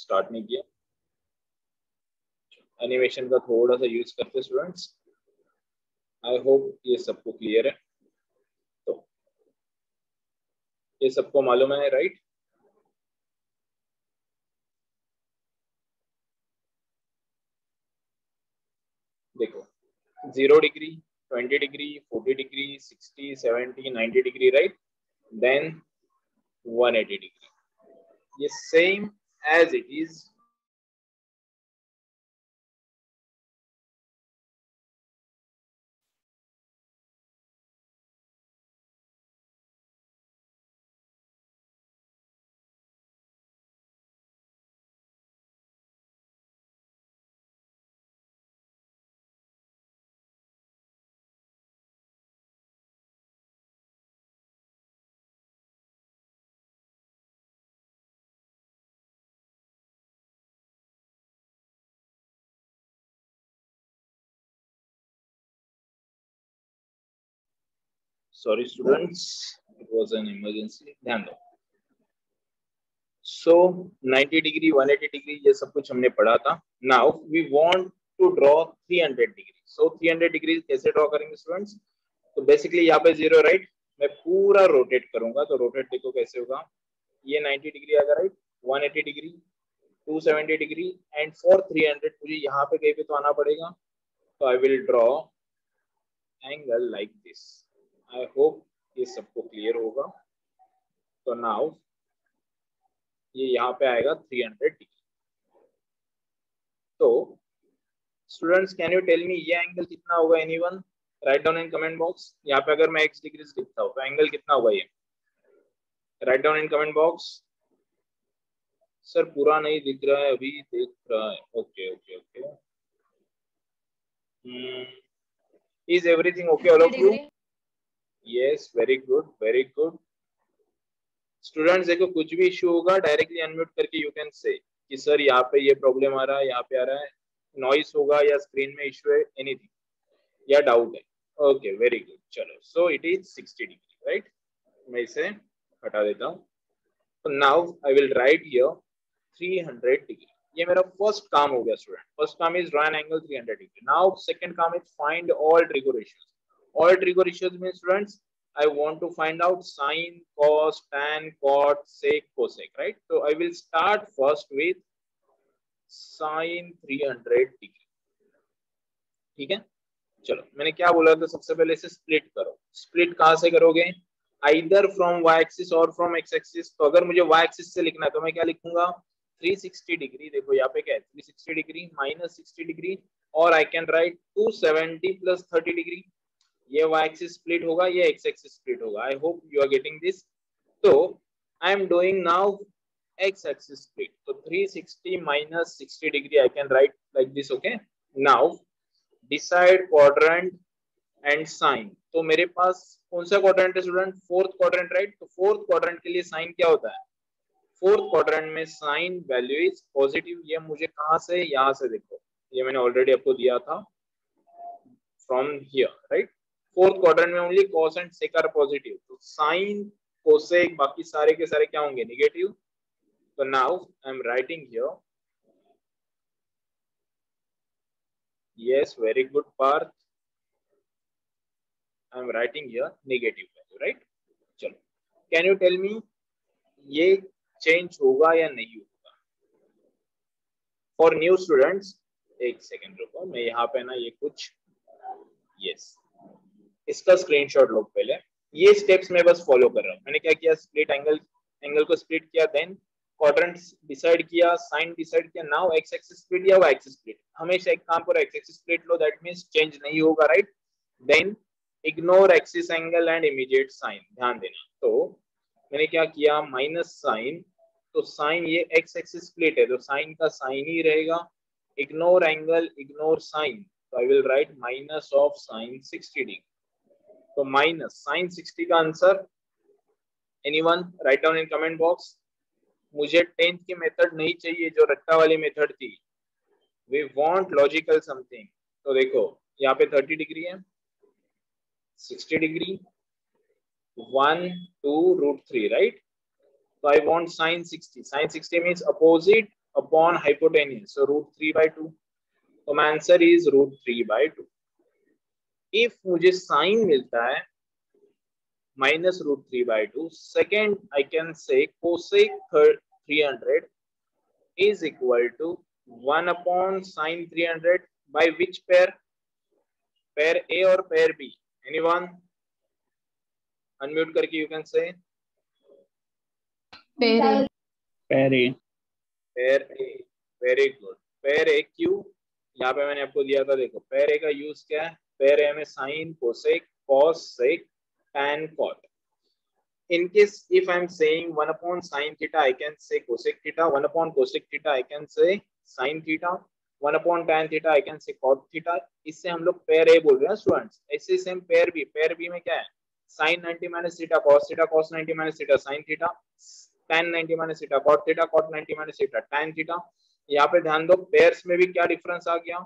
Start नहीं किया, animation का थोड़ा सा यूज करते स्टूडेंट्स। आई होप ये सबको क्लियर है, तो ये सबको मालूम है राइट। देखो 0 degree, 20 degree, 40 degree, 60, 70, 90 degree right, then 180 degree. ये same as it is sorry students, it was an emergency, ध्यान दो। सो 90 डिग्री, 180 डिग्री ये सब कुछ हमने पढ़ा था। Now we want to draw 300 degree. So 300 degree कैसे ड्रॉ करेंगे स्टूडेंट्स? तो बेसिकली यहाँ पे 0 राइट, मैं पूरा रोटेट करूंगा, तो रोटेट देखो कैसे होगा। ये 90 डिग्री आएगा right, 180 degree, 270 degree and for 300 मुझे यहाँ पे कहीं पे तो आना पड़ेगा, तो I will draw angle like this. I hope ये सबको क्लियर होगा। तो नाउ ये यहाँ पे आएगा 300 डिग्री। तो students can you tell me ये एंगल कितना होगा? Anyone write down in comment box. यहाँ पे अगर मैं x डिग्री लिखता हूँ तो एंगल कितना होगा ये? Right down in comment box. Sir पूरा नहीं दिख रहा है, अभी दिख रहा है। Okay okay okay, is everything okay all of you? Yes, very good very good. Students देखो कुछ भी इश्यू होगा डायरेक्टली अनम्यूट करके यू कैन से कि सर यहाँ पे ये प्रॉब्लम आ रहा है, यहाँ पे आ रहा है, नॉइस होगा या स्क्रीन में इश्यू है, एनीथिंग या डाउट है। ओके वेरी गुड, चलो। So it is 60 degree right, मैं इसे हटा देता हूँ। तो now I will write here 300 degree. ये मेरा फर्स्ट काम हो गया स्टूडेंट। फर्स्ट काम is draw an angle 300 degree. Now second काम is find all trigo ratios. All trigo ratios में students I want to find out sine, cos, tan, cot, sec, cosec, right? So I will start first with sine 300 degree. ठीक है, चलो मैंने क्या बोला था, सबसे पहले इसे स्प्लिट करो। स्प्लिट कहां से करोगे? आइदर फ्रॉम y एक्सिस और फ्रॉम x एक्सिस। तो अगर मुझे y एक्सिस से लिखना है तो मैं क्या लिखूंगा? 360 डिग्री। देखो यहाँ पे क्या है, 360 डिग्री माइनस 60 डिग्री, और I can write 270 plus 30 degree. ये y एक्सिस स्प्लिट होगा, ये x एक्सिस स्प्लिट होगा। I hope you are getting this. तो I am doing now x axis split. तो 360 minus 60 degree I can write like this. Okay, now decide quadrant and sign. तो मेरे पास कौन सा क्वाड्रेंट है स्टूडेंट? Fourth quadrant right. तो fourth quadrant के लिए साइन क्या होता है? फोर्थ क्वाड्रेंट में साइन वैल्यू इज पॉजिटिव। ये मुझे कहां से? यहाँ से देखो, ये मैंने ऑलरेडी आपको दिया था from here right. Fourth quadrant में only cos and sec are positive, तो साइन कोसेक बाकी सारे के सारे क्या होंगे? नेगेटिव। तो now I am writing here, yes very good Parth, I am writing here negative value right. चलो कैन यू टेल मी ये चेंज होगा या नहीं होगा? फॉर न्यू स्टूडेंट्स एक सेकेंड रुको, मैं यहाँ पे ना ये कुछ यस इसका स्क्रीनशॉट लो पहले। ये स्टेप्स मैं बस फॉलो कर रहा हूँ। मैंने क्या किया? स्प्लिट एंगल को स्प्लिट किया, देन क्वाड्रेंट डिसाइड किया, साइन डिसाइड किया, नाउ एक्स एक्सिस स्प्लिट या वाई एक्सिस स्प्लिट। हमेशा एक काम करो, एक्स एक्सिस स्प्लिट लो, दैट मींस चेंज नहीं होगा right. Then ignore axis angle and immediate sign, ध्यान देना। तो मैंने क्या किया? माइनस साइन, तो साइन ये एक्स एक्सिस स्प्लिट है तो साइन का साइन ही रहेगा। इग्नोर एंगल, इग्नोर साइन, तो I will right minus of sine 60 degree. तो माइनस साइन 60 का answer anyone write down in comment box. मुझे 10th की मेथड नहीं चाहिए जो रट्टा वाली मेथड थी। We want logical something. तो देखो यहाँ पे 30 डिग्री है, 60 डिग्री, 1 2 √3 राइट। तो I want sine 60। Sine 60 means opposite upon hypotenuse, so root 3/2। तो my answer is root 3/2। If मुझे साइन मिलता है minus root 3/2, second I can say cosec 300 is equal to 1 upon sin 300 by which pair? Pair A or pair B? Anyone? Unmute करके you can say. pair A. Pair A. Pair A. Very good. Pair A क्यों? यहाँ पे मैंने आपको दिया था, देखो pair A का यूज क्या है? Pair A में sin, cosec, cos, sec, tan, cot. In case if I am saying 1 upon sin theta, I can say cosec theta. 1 upon cosec theta, I can say sin theta. 1 upon tan theta, I can say cot theta. इससे हम लोग pair A बोल रहे हैं students. ऐसे same pair B में क्या है? sin 90 minus theta, cos 90 minus theta, sin theta, tan 90 minus theta, cot 90 minus theta, tan theta. यहाँ पे ध्यान दो, पेयर्स में भी क्या डिफरेंस आ गया?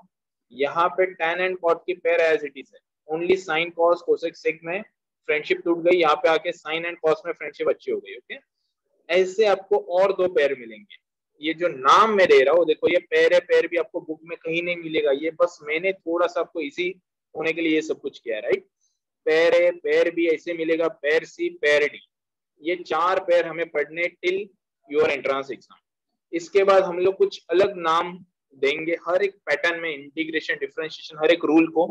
यहाँ पे tan एंड cot की पेयर एज इट इज है, only sin cos cosec sec में फ्रेंडशिप टूट गई, यहाँ पे आके साइन एंड कॉस में फ्रेंडशिप अच्छी हो गई। ओके, ऐसे आपको और दो पेयर मिलेंगे। ये जो नाम मैं दे रहा हूँ, देखो ये पेयर है, पेयर भी आपको बुक में कहीं नहीं मिलेगा, ये बस मैंने थोड़ा सा आपको इजी होने के लिए ये सब कुछ किया है, राइट। पेयर है, पेयर भी ऐसे मिलेगा, पेयर सी, पेयर डी, ये चार पेयर हमें पढ़ने टिल योर एंट्रेंस एग्जाम। इसके बाद हम लोग कुछ अलग नाम देंगे हर एक पैटर्न में, इंटीग्रेशन, डिफरेंशिएशन, हर एक रूल को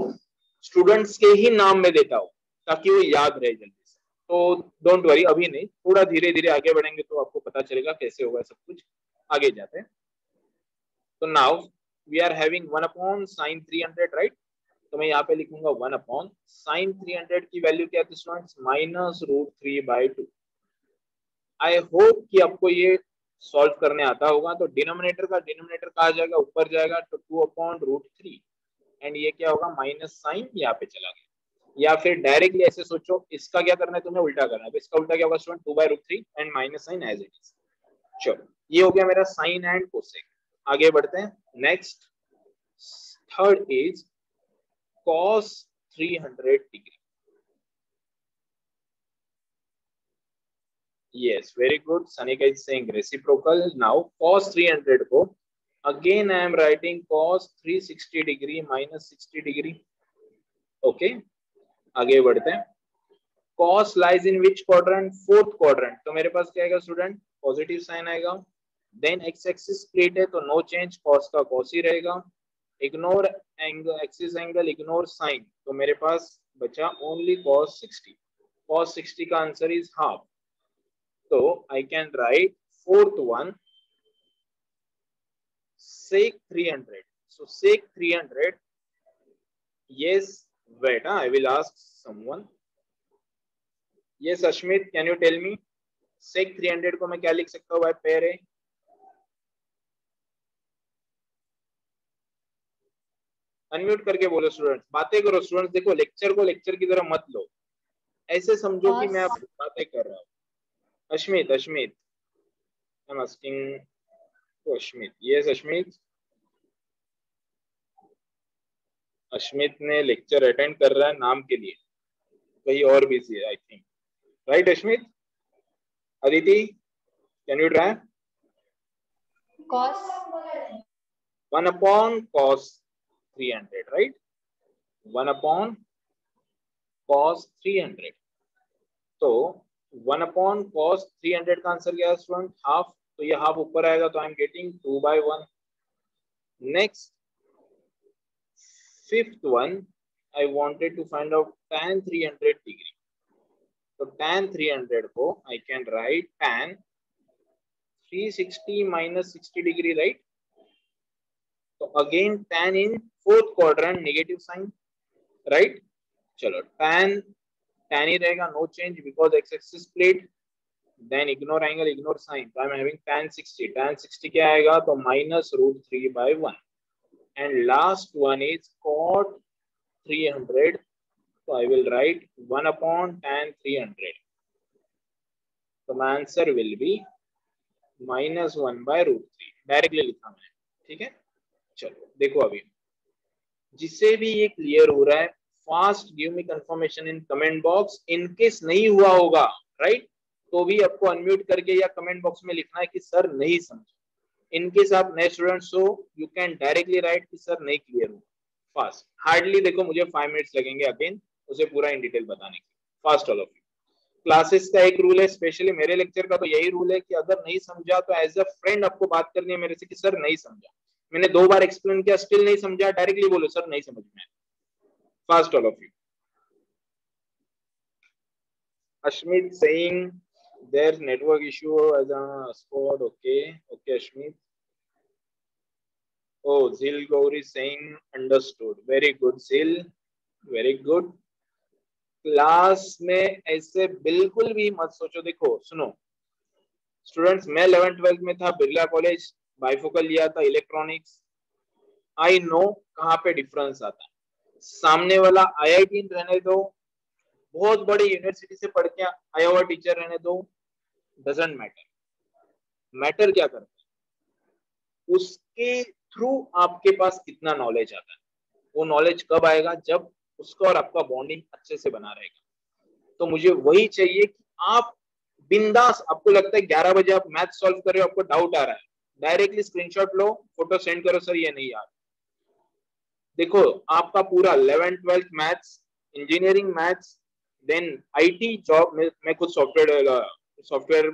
स्टूडेंट्स के ही नाम में देता हूँ ताकि वो याद रहे जल्दी से। तो डोंट वरी, अभी नहीं, थोड़ा धीरे धीरे आगे बढ़ेंगे तो आपको पता चलेगा कैसे होगा सब कुछ, आगे जाते हैं। तो now we are having 1 upon sine 300, right. तो मैं यहाँ पे लिखूंगा 1 अपॉन साइन 300 की वैल्यू क्या थी students? Minus root 3/2। I hope कि आपको ये सॉल्व करने आता होगा। तो डिनोमिनेटर का डिनोमिनेटर कहा जाएगा, ऊपर जाएगा, तो 2 अपॉन रूट 3, एंड ये क्या होगा? माइनस साइन यहाँ पे चला गया। या फिर डायरेक्टली ऐसे सोचो, इसका क्या करना है तुम्हें? उल्टा करना है। तो इसका उल्टा क्या होगा student? 2/√3 and minus sign as it is. चलो, ये हो गया मेरा साइन एंड कोसेक। आगे बढ़ते हैं। Next third is cos 300 degree. yes, very good, Sanika is saying reciprocal. Now cos 300 को again I am writing cos 360 degree minus 60 degree. okay, आगे बढ़ते हैं। cos lies in which quadrant? Fourth quadrant. तो मेरे पास क्या आएगा स्टूडेंट? पॉजिटिव साइन आएगा। देन एक्स एक्सिस स्प्लिट है तो नो चेंज, cos का cos ही रहेगा। Ignore angle, axis angle, ignore sign, तो मेरे पास बचा ओनली cos 60। cos 60 का आंसर इज हाफ। तो I can write fourth one sec 300. so sec 300, yes, wait, I will ask someone. yes Ashmit, can you tell me sec 300 को मैं क्या लिख सकता हूँ? पेयर है, अनम्यूट करके बोलो स्टूडेंट्स, बातें करो स्टूडेंट्स। देखो लेक्चर को लेक्चर की तरह मत लो, ऐसे समझो कि मैं आपसे बातें कर रहा हूँ। Ashmit, Ashmit, I am asking to Ashmit. Yes Ashmit, Ashmit ने लेक्चर अटेंड कर रहा है नाम के लिए, कहीं और बिजी है I think, right Ashmit? Aditi, can you try? cos 1 upon cos 300, right? 1 upon cos 300. तो 1 upon cos 300 का आंसर क्या है स्टूडेंट? हाफ। तो ये हाफ ऊपर आएगा, तो I am getting 2/1। Next fifth one, I wanted to find out tan 300 degree. तो tan 300 को I can write tan 360 minus 60 degree, right? तो again tan in fourth quadrant, negative sign, right? चलो tan ही रहेगा, no change because x axis split. Then ignore angle, ignore sign, तो I am having tan 60। tan 60 क्या आएगा? तो minus root 3/1। And last one is cot 300, तो I will right 1 upon tan 300। तो my answer will B -1/√3। Directly लिखा मैंने, ठीक है। चलो देखो, अभी जिससे भी ये क्लियर हो रहा है, fast give me confirmation in comment box. In case नहीं हुआ होगा, राइट, तो भी आपको अनम्यूट करके या कमेंट बॉक्स में लिखना है कि सर नहीं समझा। इनकेस आप नए स्टूडेंट्स हो, यू कैन डायरेक्टली राइट कि सर नहीं क्लियर हुआ, फास्ट। हार्डली देखो मुझे 5 मिनट्स लगेंगे अगेन उसे पूरा इन डिटेल बताने के। Fast all of you. Classes का एक रूल है, स्पेशली मेरे लेक्चर का तो यही रूल है कि अगर नहीं समझा तो एज अ फ्रेंड आपको बात करनी है मेरे से कि सर नहीं समझा, मैंने 2 बार एक्सप्लेन किया स्टिल नहीं समझा, डायरेक्टली बोलो सर नहीं समझ में। Fast all of you. Ashmit saying there's network issue as a spot. Okay, okay, Ashmit. Oh, Zil Gauri saying understood. Very good, Zil. Very good. Class में ऐसे बिल्कुल भी मत सोचो। देखो सुनो स्टूडेंट्स, मैं 11th 12th में था, बिरला कॉलेज, बाइफोकल लिया था, इलेक्ट्रॉनिक्स। आई नो कहाँ पे डिफरेंस आता है। सामने वाला IIT रहने दो, बहुत बड़ी यूनिवर्सिटी से पढ़ के आया हुआ टीचर रहने दो, डजंट मैटर। मैटर क्या करता है, उसके थ्रू आपके पास कितना नॉलेज आता है। वो नॉलेज कब आएगा, जब उसका और आपका बॉन्डिंग अच्छे से बना रहेगा। तो मुझे वही चाहिए कि आप बिंदास, आपको लगता है 11 बजे आप मैथ सॉल्व कर रहे हो, आपको डाउट आ रहा है, डायरेक्टली स्क्रीनशॉट लो, फोटो सेंड करो, सर ये नहीं यार। देखो आपका पूरा 11th 12th maths, engineering maths, then IT job में, मैं खुद सॉफ्टवेयर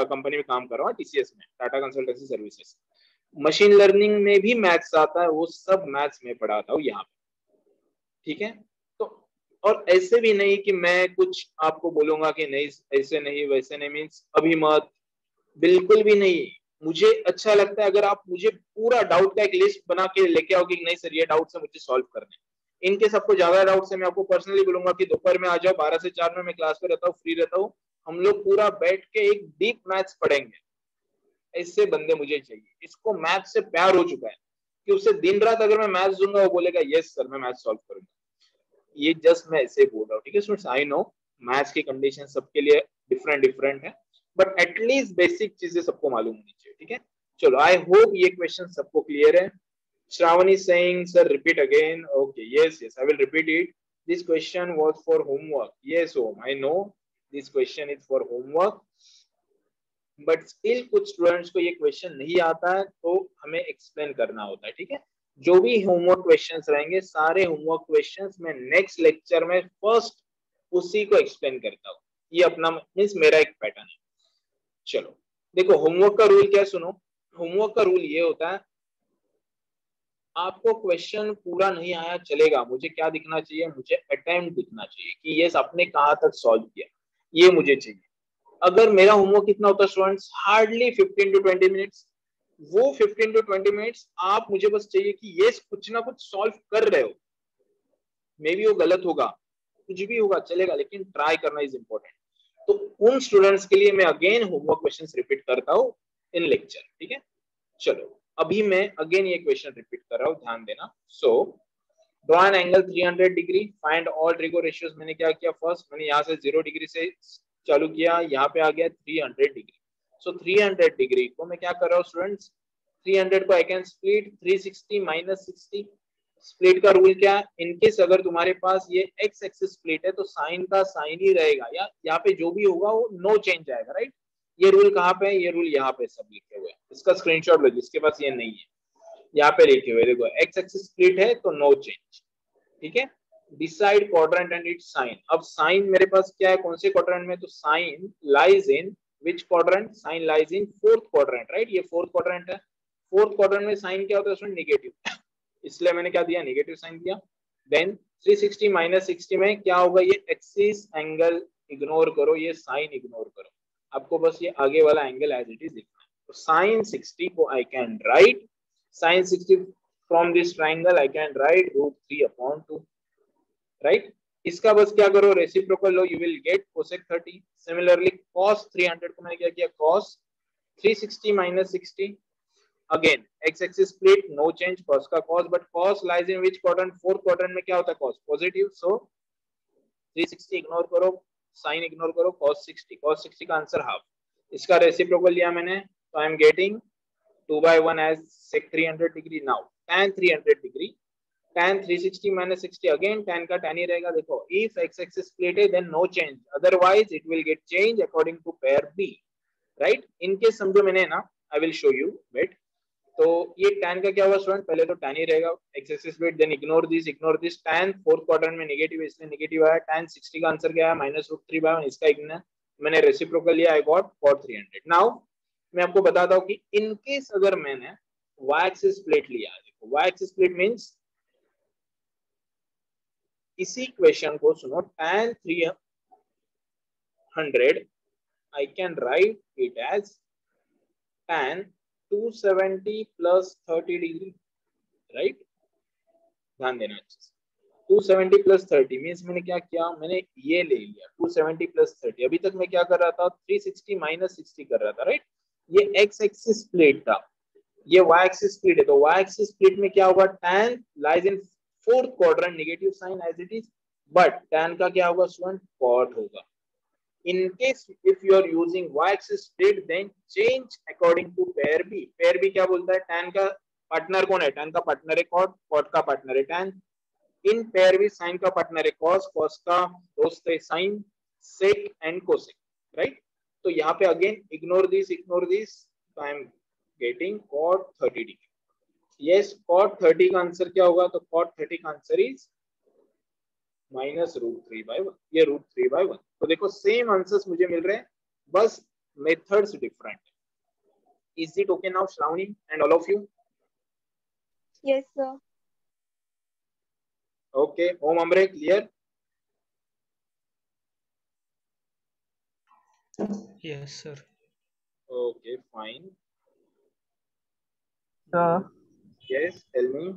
कंपनी में काम कर रहा हूँ, TCS में, Tata consultancy services. Machine learning में भी मैथ्स आता है, वो सब मैथ्स में पढ़ाता हूँ यहाँ पे, ठीक है। तो और ऐसे भी नहीं कि मैं कुछ आपको बोलूंगा कि नहीं ऐसे नहीं वैसे नहीं, मीन्स अभी मत, बिल्कुल भी नहीं। मुझे अच्छा लगता है अगर आप मुझे पूरा डाउट का एक लिस्ट बना के लेके आओगे कि नहीं सर ये डाउट है मुझे सॉल्व करने। इनके सबको ज्यादा डाउट है, मैं आपको पर्सनली बोलूंगा कि दोपहर में आ जाओ, 12 से 4 में मैं क्लास पे रहता हूँ, फ्री रहता हूँ, हम लोग पूरा बैठ के एक डीप मैथ्स पढ़ेंगे। ऐसे बंदे मुझे चाहिए, इसको मैथ से प्यार हो चुका है कि उसे दिन रात अगर मैं मैथ्स दूंगा वो बोलेगा यस सर मैं मैथ सॉल्व करूंगा। ये जस्ट मैं ऐसे बोल रहा हूँ, ठीक है स्टूडेंट्स। आई नो मैथ्स की कंडीशन सबके लिए डिफरेंट डिफरेंट है, बट एटलीस्ट बेसिक चीजें सबको मालूम होनी चाहिए, ठीक है। चलो आई होप ये क्वेश्चन सबको क्लियर है। Shravani saying, sir, repeat again. Okay, yes, yes, I will repeat it. This question was for homework. Yes, Om, I know this question is for homework. But still कुछ students को ये question नहीं आता है तो हमें explain करना होता है, ठीक है। जो भी होमवर्क क्वेश्चंस रहेंगे, सारे होमवर्क क्वेश्चंस मैं नेक्स्ट लेक्चर में फर्स्ट उसी को एक्सप्लेन करता हूँ। ये अपना मीन्स मेरा एक पैटर्न है। चलो देखो होमवर्क का रूल क्या है, सुनो। होमवर्क का रूल ये होता है, आपको क्वेश्चन पूरा नहीं आया चलेगा, मुझे क्या दिखना चाहिए, मुझे अटेम्प्ट दिखना चाहिए कि यस आपने कहाँ तक सॉल्व किया, ये मुझे चाहिए। अगर मेरा होमवर्क कितना होता है स्टूडेंट्स, हार्डली 15 to 20 मिनट्स। वो 15 to 20 मिनट्स आप मुझे बस चाहिए कि ये कुछ ना कुछ सॉल्व कर रहे हो, मे बी वो गलत होगा, कुछ भी होगा चलेगा, लेकिन ट्राई करना इज इंपॉर्टेंट। तो उन स्टूडेंट्स के लिए मैं अगेन होमवर्क क्वेश्चंस रिपीट करता हूँ इन लेक्चर, ठीक है। चलो अभी मैं अगेन ये क्वेश्चन रिपीट कर रहा हूँ, ध्यान देना। So draw an angle 300 degree, find all trigo ratios. मैंने क्या किया, फर्स्ट मैंने यहाँ से 0 डिग्री से चालू किया, यहाँ पे आ गया 300 डिग्री। सो 300 डिग्री को मैं क्या कर रहा हूँ स्टूडेंट्स, 300 को I can split 360 minus 60। Split का रूल क्या है, इनकेस अगर तुम्हारे पास ये एक्स एक्सिस स्प्लिट है तो साइन का साइन ही रहेगा, या यहाँ पे जो भी होगा वो नो चेंज आएगा, राइट। ये रूल कहाँ पे है, ये रूल यहाँ पे सब लिखे हुए हैं, इसका स्क्रीनशॉट लो जिसके पास ये नहीं है, यहाँ पे लिखे हुए देखो, एक्स एक्सिस स्प्लिट है तो नो चेंज, ठीक है। Decide quadrant and its sign. अब साइन मेरे पास क्या है, कौन से क्वाड्रेंट में, तो sine lies in which quadrant, sine lies in fourth quadrant, right. ये फोर्थ क्वाड्रेंट है, फोर्थ क्वाड्रेंट में साइन क्या होता है उसमें, निगेटिव, इसलिए मैंने क्या दिया, निगेटिव साइन दिया। देन 360 माइनस 60 में क्या होगा, ये एक्सिस एंगल इग्नोर करो, ये साइन इग्नोर करो, आपको बस ये आगे वाला एंगल एज इट इज दिखना है। तो साइन 60 को I can write, sine 60 from this triangle I can write √3/2, right. इसका बस क्या करो, रेसिप्रोकल लो, you will get cosec 30। Similarly cos 300 को मैंने क्या किया, cos 360 minus 60, again X axis split, no change, cos का cos, but cos lies in which quadrant, fourth quadrant में क्या होता है cos पॉजिटिव, सो 360 इग्नोर करो, साइन इग्नोर करो, cos 60 का आंसर हाफ। इसका रेसिप्रोकल लिया मैंने, तो I am getting 2/1 as sec 300 degree. Now tan 300 degree, tan 360 minus 60, again tan का tan ही रहेगा। देखो if x axis split है then no change, otherwise it will get change according to pair B, right। इनके समझो मैंने ना I will show you wait. तो ये tan का क्या होगा स्टूडेंट, पहले तो tan ही रहेगा, x axis wait, then ignore this tan fourth quadrant में नेगेटिव है इसलिए नेगेटिव आया, tan 60 का आंसर क्या है -√3/1, इसका इग्नोर मैंने रेसिप्रोकल लिया, आई गॉट cot 300। नाउ मैं आपको बताता हूँ कि इन केस अगर मैंने y एक्सिस प्लेट लिया, देखो y एक्सिस प्लेट मींस इसी क्वेश्चन को सुनो, tan 300 I can write it as tan 270 plus 30 degree, right? ध्यान देना अच्छे से, 270 प्लस 30 मीन्स मैंने क्या किया, मैंने ये ले लिया 270 प्लस 30, अभी तक मैं क्या कर रहा था 360 माइनस 60 कर रहा था, राइट? ये x एक्सिस प्लेट था, ये y एक्सिस प्लेट है, तो y एक्सिस प्लेट में क्या होगा, tan lies in fourth quadrant, negative sign as it is, but tan का क्या होगा स्टूडेंट, cot होगा। In case if you are using y-axis split, then change according to pair B। pair B क्या बोलता है, tan का partner कौन है, tan का पार्टनर है cot, cot का पार्टनर है tan। इन pair B sin का पार्टनर है cos, cos का दोस्त है sin, sec and cosec, right? तो यहाँ पे अगेन इग्नोर दिस, तो I am getting cot 30 degree. Yes, cot 30 का आंसर क्या होगा, तो cot 30 का आंसर इज -√3/1, ये √3/1। तो देखो सेम आंसर्स मुझे मिल रहे हैं, बस मेथड्स डिफरेंट है। Is it okay now Shravani and all of you? Yes sir. Okay, Om Amre clear? Yes sir. Okay fine. Sir yes tell me.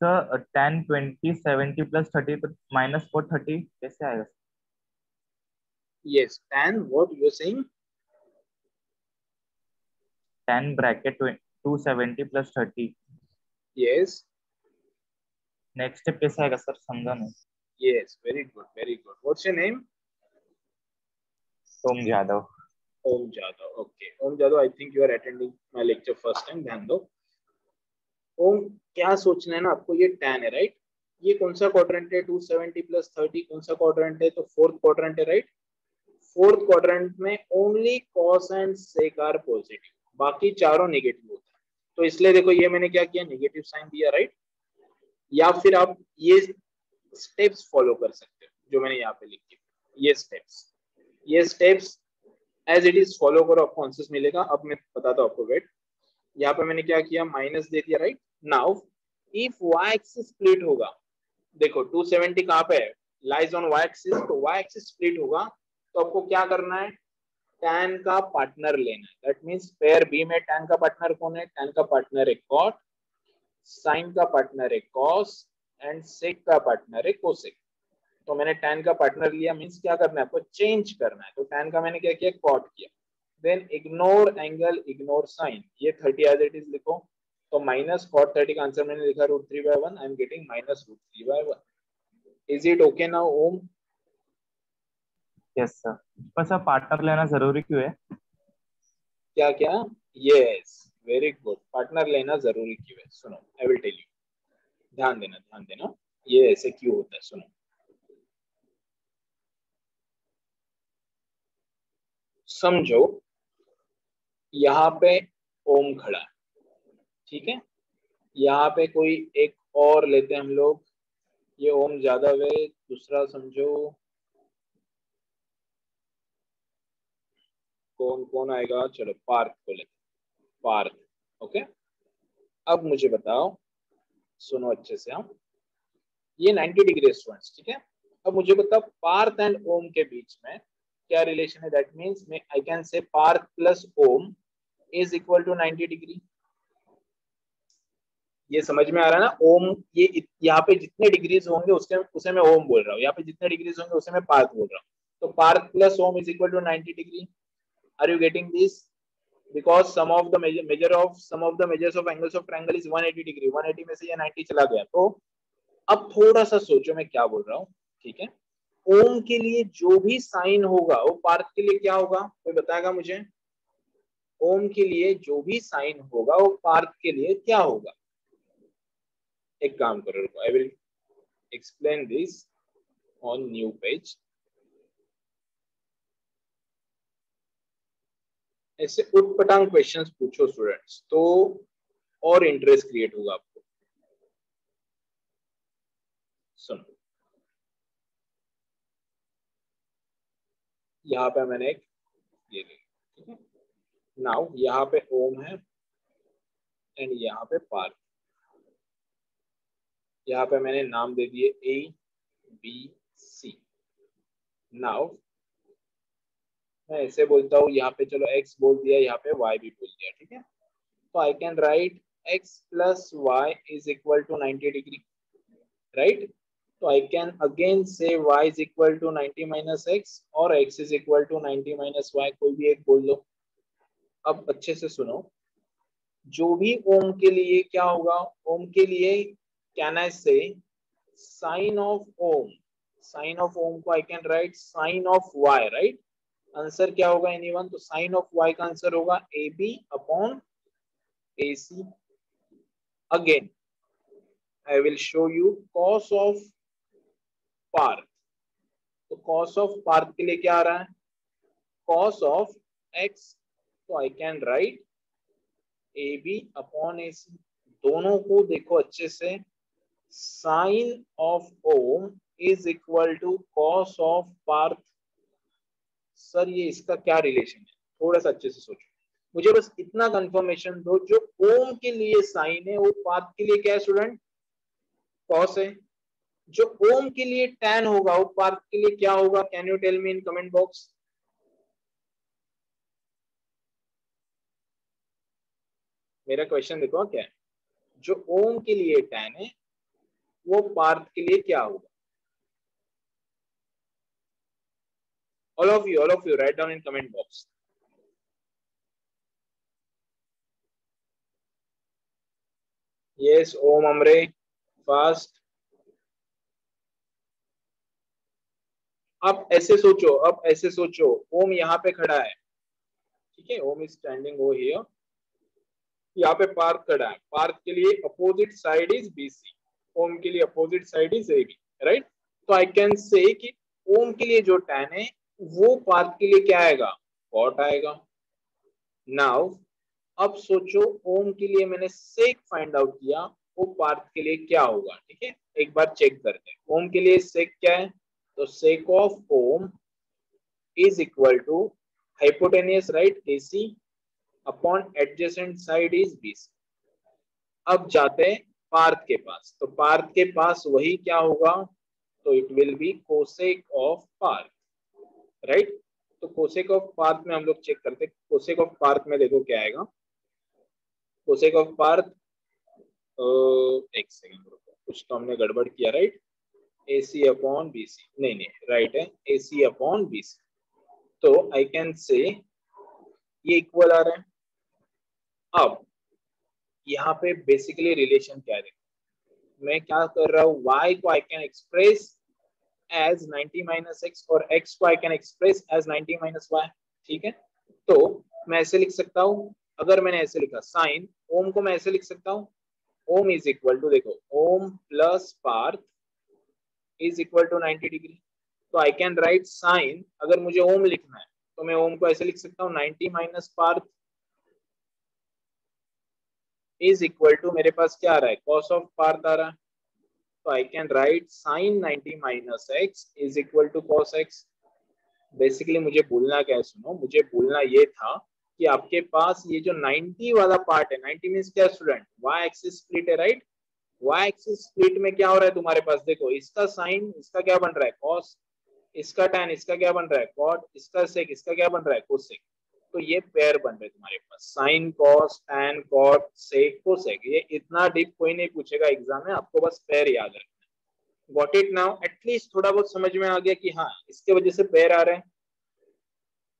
Sir tan 20 70 plus 30 तो -430 कैसे आएगा? Yes, tan what you are saying? tan bracket 270 plus 30। Yes, next step कैसे आएगा sir, समझा नहीं। Yes, very good very good. What's your name? Om Jadhav. Om Jadav, okay Om Jadhav, I think you are attending my lecture first time, ध्यान दो। ओम क्या सोचना है ना आपको, ये tan है राइट, ये कौन सा क्वाड्रेंट है, 270 प्लस 30 कौन सा क्वाड्रेंट है, तो फोर्थ क्वाड्रेंट है राइट। फोर्थ क्वाड्रेंट में only cos and sec are positive, बाकी चारों नेगेटिव होता है, तो इसलिए देखो ये मैंने क्या किया, नेगेटिव साइन दिया राइट। या फिर आप ये स्टेप्स फॉलो कर सकते हो जो मैंने यहाँ पे लिख दिया, ये steps as it is follow करो, आपको आंसर्स मिलेगा। अब मैं बताता हूँ आपको, वेट, यहाँ पे मैंने क्या किया, माइनस दे दिया right. Now if y axis split होगा, देखो 270 कहाँ पे है, लाइज ऑन y एक्सिस, तो y एक्सिस स्प्लिट होगा तो आपको क्या करना है, tan का पार्टनर लेना है। दैट मींस पेयर बी में tan का पार्टनर कौन है, tan का पार्टनर है cot, sin का पार्टनर है cos एंड sec का पार्टनर है cosec। तो मैंने tan का पार्टनर लिया, मींस क्या करना है आपको, चेंज करना है, तो tan का मैंने क्या किया, cot किया। Then ignore angle, ignore sign, ये 30 एज इट इज लिखो, तो माइनस cot 30 का आंसर मैंने लिखा √3/1, I am getting -√3/1। Is it okay now Om? Yes sir. पर सर पार्टनर लेना जरूरी क्यों है? क्या क्या? यस, वेरी गुड, पार्टनर लेना जरूरी क्यों है, सुनो आई विल टेल यू, ध्यान देना ये ऐसे क्यों होता है, सुनो। समझो यहाँ पे ओम खड़ा है, ठीक है, यहाँ पे कोई एक और लेते हैं हम लोग, ये ओम ज्यादा है, दूसरा समझो कौन कौन आएगा, चलो पार्थ को लेते, पार्थ, ओके। अब मुझे बताओ, सुनो अच्छे से, हम ये 90 डिग्री स्टूडेंट्स, ठीक है। अब मुझे बताओ पार्थ एंड ओम के बीच में क्या रिलेशन है, दैट मींस मैं I can say Parth plus Om is equal to 90 degree. ये समझ में आ रहा है ना, ओम ये यहाँ पे जितने डिग्रीज होंगे उसके उसे मैं ओम बोल रहा हूँ, यहाँ पे जितने डिग्रीज होंगे उसे मैं पार्थ बोल रहा हूँ, तो Parth plus Om is equal to 90 degree. Are you getting this? because sum of the measures of angles of triangle is 180 degree, 180 में से ये 90 चला गया। तो अब थोड़ा सा सोचो मैं क्या बोल रहा हूँ, ठीक है। ओम के लिए जो भी साइन होगा वो पार्थ के लिए क्या होगा, कोई बताएगा मुझे? ओम के लिए जो भी साइन होगा वो पार्थ के लिए क्या होगा? एक काम करो, आई will explain this on new page. ऐसे उटपटांग क्वेश्चंस पूछो स्टूडेंट्स, तो और इंटरेस्ट क्रिएट होगा आपको। सुनो, यहाँ पे मैंने एक ये ले, ठीक है। नाउ यहाँ पे ओम है एंड यहाँ पे पार्थ। यहाँ पे मैंने नाम दे दिए ए बी सी। नाउ मैं ऐसे बोलता हूँ, यहाँ पे चलो x बोल दिया, यहाँ पे y भी बोल दिया, ठीक है। तो I can write x plus Y is equal to 90 degree, right. तो I can again say y is equal to 90 minus X और x is equal to 90 minus Y, कोई भी एक बोल दो। अब अच्छे से सुनो, जो भी ओम के लिए क्या होगा, ओम के लिए can I say sine of Om, sine of Om को I can write sine of y, right. Answer क्या होगा एनीवन, तो साइन ऑफ वाई का आंसर होगा A B upon A C. Again I will show you cos of Parth. तो cos of Partha के लिए क्या आ रहा है, कॉस ऑफ एक्स। तो I can write A B upon A C. दोनों को देखो अच्छे से, sine of Om is equal to cos of Parth. Sir ये इसका क्या रिलेशन है, थोड़ा सा अच्छे से सोचो, मुझे बस इतना कंफर्मेशन दो, जो ओम के लिए साइन है वो पार्थ के लिए क्या है स्टूडेंट, कॉस है। जो ओम के लिए टैन होगा वो पार्थ के लिए क्या होगा, can you tell me in comment box. मेरा क्वेश्चन देखो क्या है, जो ओम के लिए टैन है वो पार्थ के लिए क्या होगा। all of you write down in comment box. yes om amre fast। अब ऐसे सोचो, अब ऐसे सोचो, ओम यहाँ पे खड़ा है, ठीक है, Om is standing over here. यहाँ पे पार्थ खड़ा है, पार्थ के लिए opposite side is BC, Om के लिए opposite side is AB, right. तो आई कैन से कि ओम के लिए जो टैन है वो पार्थ के लिए क्या आएगा, कॉट आएगा। नाउ अब सोचो, ओम के लिए मैंने सेक फाइंड आउट किया, वो पार्थ के लिए क्या होगा, ठीक है। एक बार चेक करते हैं, ओम के लिए सेक क्या है, तो sec of Om is equal to hypotenuse, right, AC upon adjacent side is BC। अब जाते हैं पार्थ के पास, तो पार्थ के पास वही क्या होगा, तो it will be cosec of Parth, right. तो कोसेक ऑफ पार्थ में हम लोग चेक करते हैं, कोसेक ऑफ पार्थ में देखो क्या आएगा, कोसेक ऑफ पार्थ, एक सेकंड रुको, कुछ तो हमने गड़बड़ किया, राइट। AC अपॉन BC, नहीं नहीं राइट है, AC अपॉन BC। तो आई कैन से ये इक्वल आ रहा है। अब यहाँ पे बेसिकली रिलेशन क्या है, मैं क्या कर रहा हूँ, y को I can express as 90 minus X और x को I can express as 90 minus Y, ठीक है। तो मैं ऐसे लिख सकता हूँ, अगर मैंने ऐसे लिखा साइन ओम को मैं ऐसे लिख सकता हूँ, ओम इज इक्वल टू, देखो Om plus Parth is equal to 90 degree. तो आई कैन राइट साइन, अगर मुझे ओम लिखना है तो मैं ओम को ऐसे लिख सकता हूँ 90 minus Parth is equal to, मेरे पास क्या आ रहा है, कॉस ऑफ पार्थ आ रहा है। तो I can write sine 90 minus X is equal to cos X. Basically मुझे बोलना क्या है, सुनो, मुझे बोलना ये था कि आपके पास ये जो 90 वाला पार्ट है, 90 मीन्स क्या स्टूडेंट, वाई एक्सिस स्प्लिट है, राइट। वाई एक्सिस स्प्लिट में क्या हो रहा है तुम्हारे पास, देखो इसका साइन इसका क्या बन रहा है, कॉस, इसका टैन इसका क्या बन रहा है, कॉट, इसका सेक इसका क्या बन रहा है, कोसेक। तो ये पेयर बन रहे हैं तुम्हारे पास, sine cos tan cot sec cosec. ये इतना डीप कोई नहीं पूछेगा एग्जाम में, आपको बस पेयर याद रखना है। गॉट इट नाउ, एटलीस्ट थोड़ा बहुत समझ में आ गया कि हाँ इसके वजह से पेयर आ रहे हैं।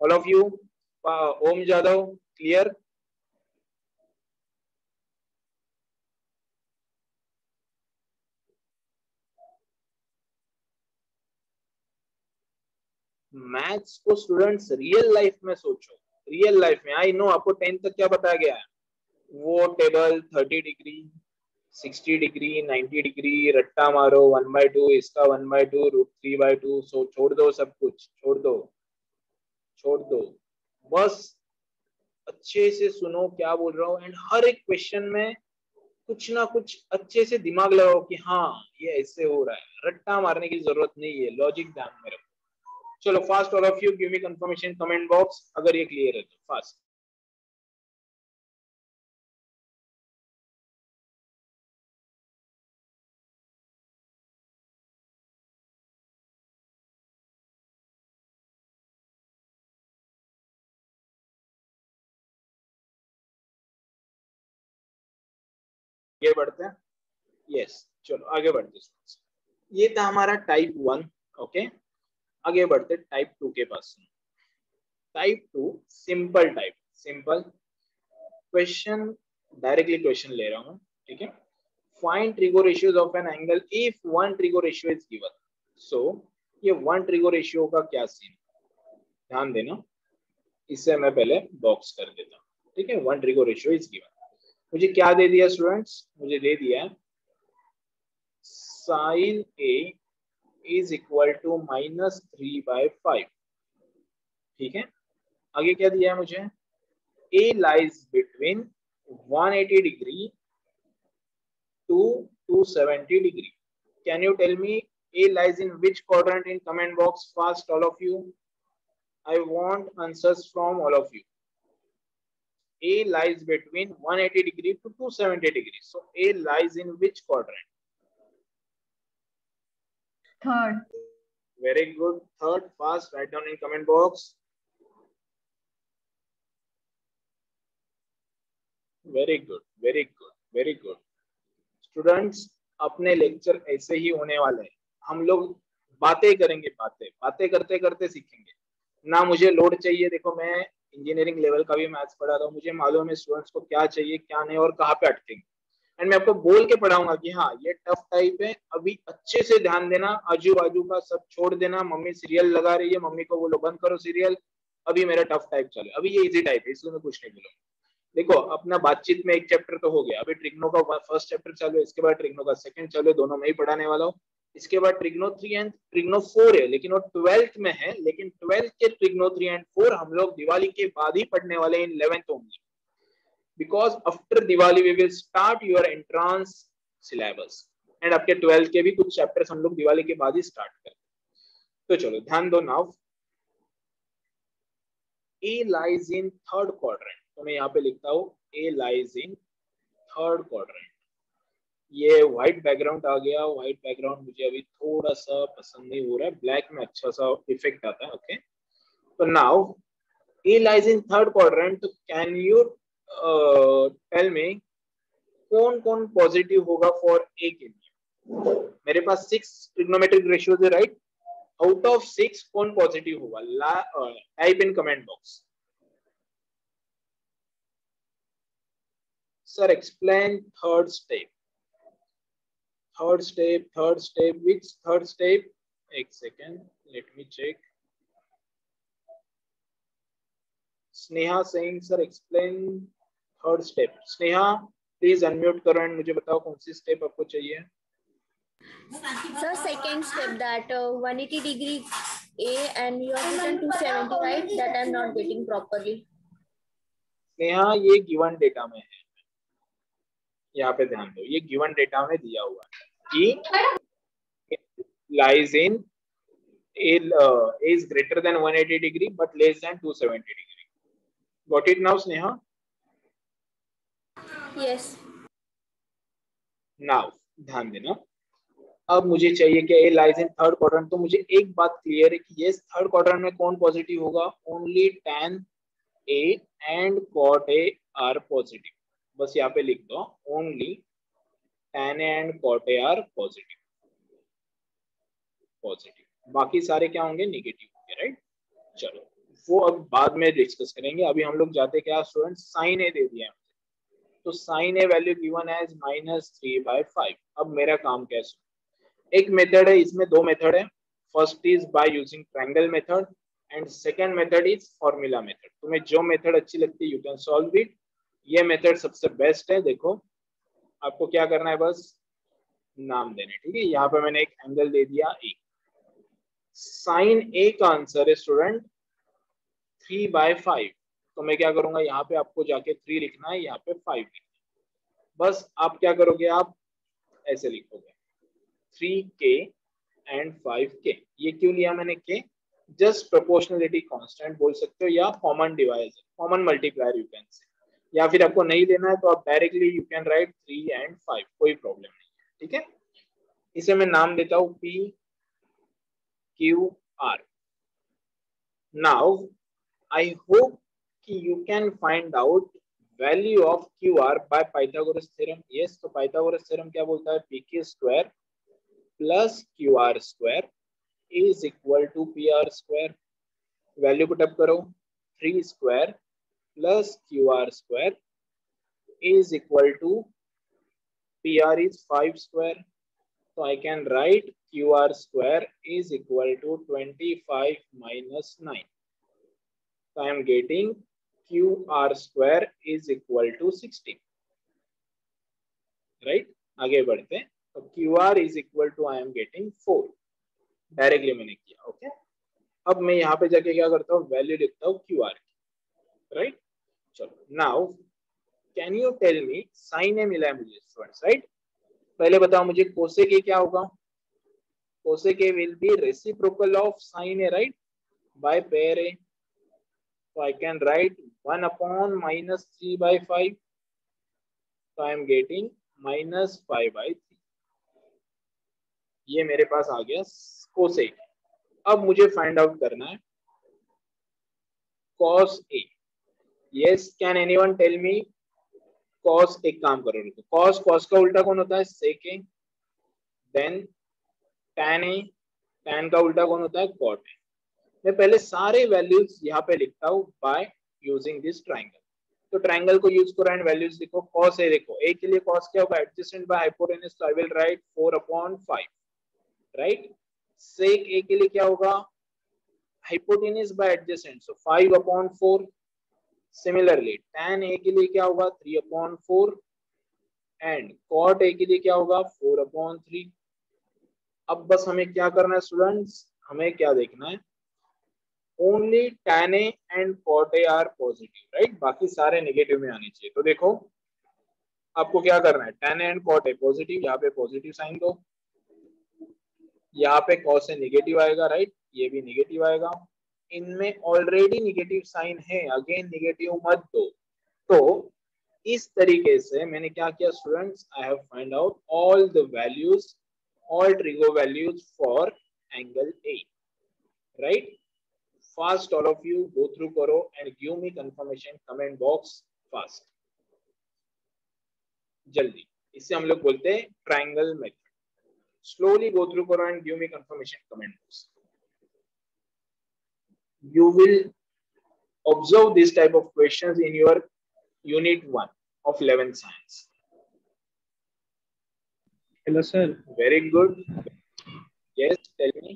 All of you, Om Jadhav clear. Maths को स्टूडेंट्स रियल लाइफ में सोचो, रियल लाइफ में। आई नो आपको 10th तक क्या बताया गया है, वो टेबल 30 डिग्री 60 डिग्री 90 डिग्री रट्टा मारो 1/2, इसका 1/2 √3/2, सो छोड़ दो, सब कुछ छोड़ दो, छोड़ दो, बस अच्छे से सुनो क्या बोल रहा हूँ, एंड हर एक क्वेश्चन में कुछ ना कुछ अच्छे से दिमाग लगाओ कि हाँ ये ऐसे हो रहा है, रट्टा मारने की जरूरत नहीं है, लॉजिक ध्यान में रखो। चलो fast, all of you give me confirmation comment box अगर ये क्लियर है तो फास्ट। आगे बढ़ते हैं, यस चलो आगे बढ़ते हैं। ये था हमारा टाइप 1, ओके। आगे बढ़ते टाइप 2 के पास। Type 2 simple type, simple question, directly question ले रहा हूँ, ठीक है। Find trigo ratios of an angle if one trigo ratio is given. So ये वन ट्रिगो रेशियो का क्या सीन, ध्यान देना, इससे मैं पहले बॉक्स कर देता हूँ, ठीक है। One trigo ratio is given, मुझे क्या दे दिया स्टूडेंट्स, मुझे दे दिया sine A is equal to -3/5, ठीक है। आगे क्या दिया है मुझे, A lies between 180 degree to 270 degree. Can you tell me A lies in which quadrant in comment box? Fast, all of you. I want answers from all of you. A lies between 180 degree to 270 degree. So A lies in which quadrant? Third. Very good. Third, fast. Write down in comment box. Very good. Very good. Very good. Students अपने lecture ऐसे ही होने वाले हैं, हम लोग बातें करेंगे, बातें बातें करते करते सीखेंगे ना। मुझे लोड चाहिए, देखो मैं इंजीनियरिंग लेवल का भी मैथ्स पढ़ा रहा हूँ, मुझे मालूम है स्टूडेंट्स को क्या चाहिए क्या नहीं और कहाँ पे अटकेंगे, एंड मैं आपको बोल के पढ़ाऊंगा कि हाँ ये टफ टाइप है, अभी अच्छे से ध्यान देना, आजू बाजू का सब छोड़ देना। मम्मी सीरियल लगा रही है, मम्मी को बोलो बंद करो सीरियल, अभी मेरा टफ टाइप चले, अभी ये इजी टाइप है इसलिए मैं कुछ नहीं बोलूंगा। देखो अपना बातचीत में एक चैप्टर तो हो गया, अभी ट्रिग्नो का फर्स्ट चैप्टर चालू है, इसके बाद ट्रिग्नो का सेकंड चालू है, दोनों में ही पढ़ाने वाला हूँ। इसके बाद ट्रिग्नो 3 एंड ट्रिग्नो 4 है, लेकिन वो 12th में है, लेकिन 12th के ट्रिग्नो 3 एंड 4 हम लोग दिवाली के बाद ही पढ़ने वाले in 11th only, because after Diwali we will start your entrance syllabus, and आपके 12th के भी कुछ चैप्टर्स हम लोग दिवाली के बाद ही स्टार्ट करते हैं। तो चलो ध्यान दो now. A lies in third quadrant, तो मैं यहाँ पे लिखता हूँ A lies in third quadrant। ये व्हाइट बैकग्राउंड आ गया, व्हाइट बैकग्राउंड मुझे अभी थोड़ा सा पसंद नहीं हो रहा है, ब्लैक में अच्छा सा इफेक्ट आता है, ओके। तो now A lies in third quadrant, तो कैन यू टेल मी कौन कौन पॉजिटिव होगा फॉर A के लिए। मेरे पास 6 ट्रिग्नोमेट्रिक रेशियोज है, राइट। आउट ऑफ 6 कौन पॉजिटिव होगा, type in comment box. Sir explain third step, third step, third step, which third step, एक second let me check. Sneha Singh sir explain third step. Sneha please unmute करो and मुझे बताओ कौन see step आपको चाहिए। Sir, second step that 180 degree A and you have written 270, right? That I'm not getting properly. Neha ये given data में है, यहाँ पे ध्यान दो, ये गिवन डेटा में दिया हुआ है कि lies in A is greater than 180 degree but less than 270 degree. Got it now, Sneha? Yes. Now ध्यान देना, अब मुझे चाहिए कि A lies in third quadrant, तो मुझे एक बात क्लियर है कि ये थर्ड क्वाड्रेंट में कौन पॉजिटिव होगा, only tan A and cot A are positive। बस यहाँ पे लिख दो only tan A and cot A are positive, positive, बाकी सारे क्या होंगे, नेगेटिव होंगे, राइट। चलो वो अब बाद में डिस्कस करेंगे, अभी हम लोग जाते क्या स्टूडेंट, साइन ए दे दिया है, तो साइन ए वैल्यू गिवन एज -3/5। अब मेरा काम कैसे, एक मेथड है, इसमें दो मेथड है, first is by using triangle method and second method is formula method. तुम्हें जो मेथड अच्छी लगती है यू कैन सॉल्व इट, ये मेथड सबसे बेस्ट है। देखो आपको क्या करना है, बस नाम देने, ठीक है। यहाँ पे मैंने एक एंगल दे दिया ए, साइन ए का आंसर है स्टूडेंट 3/5, तो मैं क्या करूंगा, यहाँ पे आपको जाके 3 लिखना है, यहाँ पे 5 लिखना है। बस आप क्या करोगे, आप ऐसे लिखोगे 3k एंड 5k। ये क्यों लिया मैंने k? जस्ट प्रोपोर्शनलिटी कांस्टेंट बोल सकते हो या common divisor, common multiplier you can say, या फिर आपको नहीं देना है तो आप directly you can write 3 and 5, कोई प्रॉब्लम नहीं है। ठीक है, इसे मैं नाम देता हूं p q r। Now I hope कि you can find out value of Q R by Pythagoras theorem. Yes, तो पाइथागोरस थ्योरम क्या बोलता है, P Q square plus Q R square is equal to P R square. Value put up करो, 3 square plus Q R square is equal to PR is 5 square. So I can write QR square is equal to 25 minus 9. So I am getting QR square is equal to 16. Right? आगे बढ़ते हैं। तो QR is equal to I am getting 4. Directly मैंने किया। Okay, अब मैं यहाँ पे जाके क्या करता हूँ, वैल्यू लिखता हूँ QR की। राइट, चलो now can you tell me, sine A मिला है मुझे स्टूडेंट्स, राइट? पहले बताओ मुझे कोसेक ए क्या होगा? Cosec A will be reciprocal of sine A, right, by pair A. So I can write 1 upon minus 3 by 5. So I am getting minus 5 by 3. ये मेरे पास आ गया कोसेक। अब मुझे फाइंड आउट करना है cos A। Yes, can anyone tell me cos? एक काम करो, cos, cos का उल्टा कौन होता है, sec A। Then tan A, tan का उल्टा कौन होता है, cot A। मैं पहले सारे वैल्यूज यहाँ पे लिखता हूँ बाय यूजिंग दिस ट्राइंगल। तो ट्राइंगल को यूज करो एंड वैल्यूज लिखो। cos A देखो, A के लिए cos क्या होगा, एडजेसेंट बाय हाइपोटेनस, तो I will write 4 upon 5, right. sec A के लिए क्या होगा, hypotenuse by adjacent, so 5 upon 4। Similarly tan A के लिए क्या होगा, 3 upon 4, एंड cot A के लिए क्या होगा, 4 upon 3। अब बस हमें क्या करना है स्टूडेंट्स, हमें क्या देखना है, only tan A and cot A are positive, right, बाकी सारे नेगेटिव में आने चाहिए। तो देखो आपको क्या करना है, tan A and cot A positive, यहाँ पे पॉजिटिव साइन दो, यहाँ पे cos A नेगेटिव आएगा, राइट, ये भी नेगेटिव आएगा। इनमें ऑलरेडी नेगेटिव साइन है, अगेन नेगेटिव मत दो। तो इस तरीके से मैंने क्या किया students, I have find out all the values, all trigo values for angle A, right? Fast all of you go through karo and give me confirmation comment box fast, jaldi। इससे हम लोग बोलते हैं triangle method। Slowly go through karo and give me confirmation comment box। You will observe this type of questions in your unit 1 of 11th science। Hello, sir. Very good. Yes, tell me.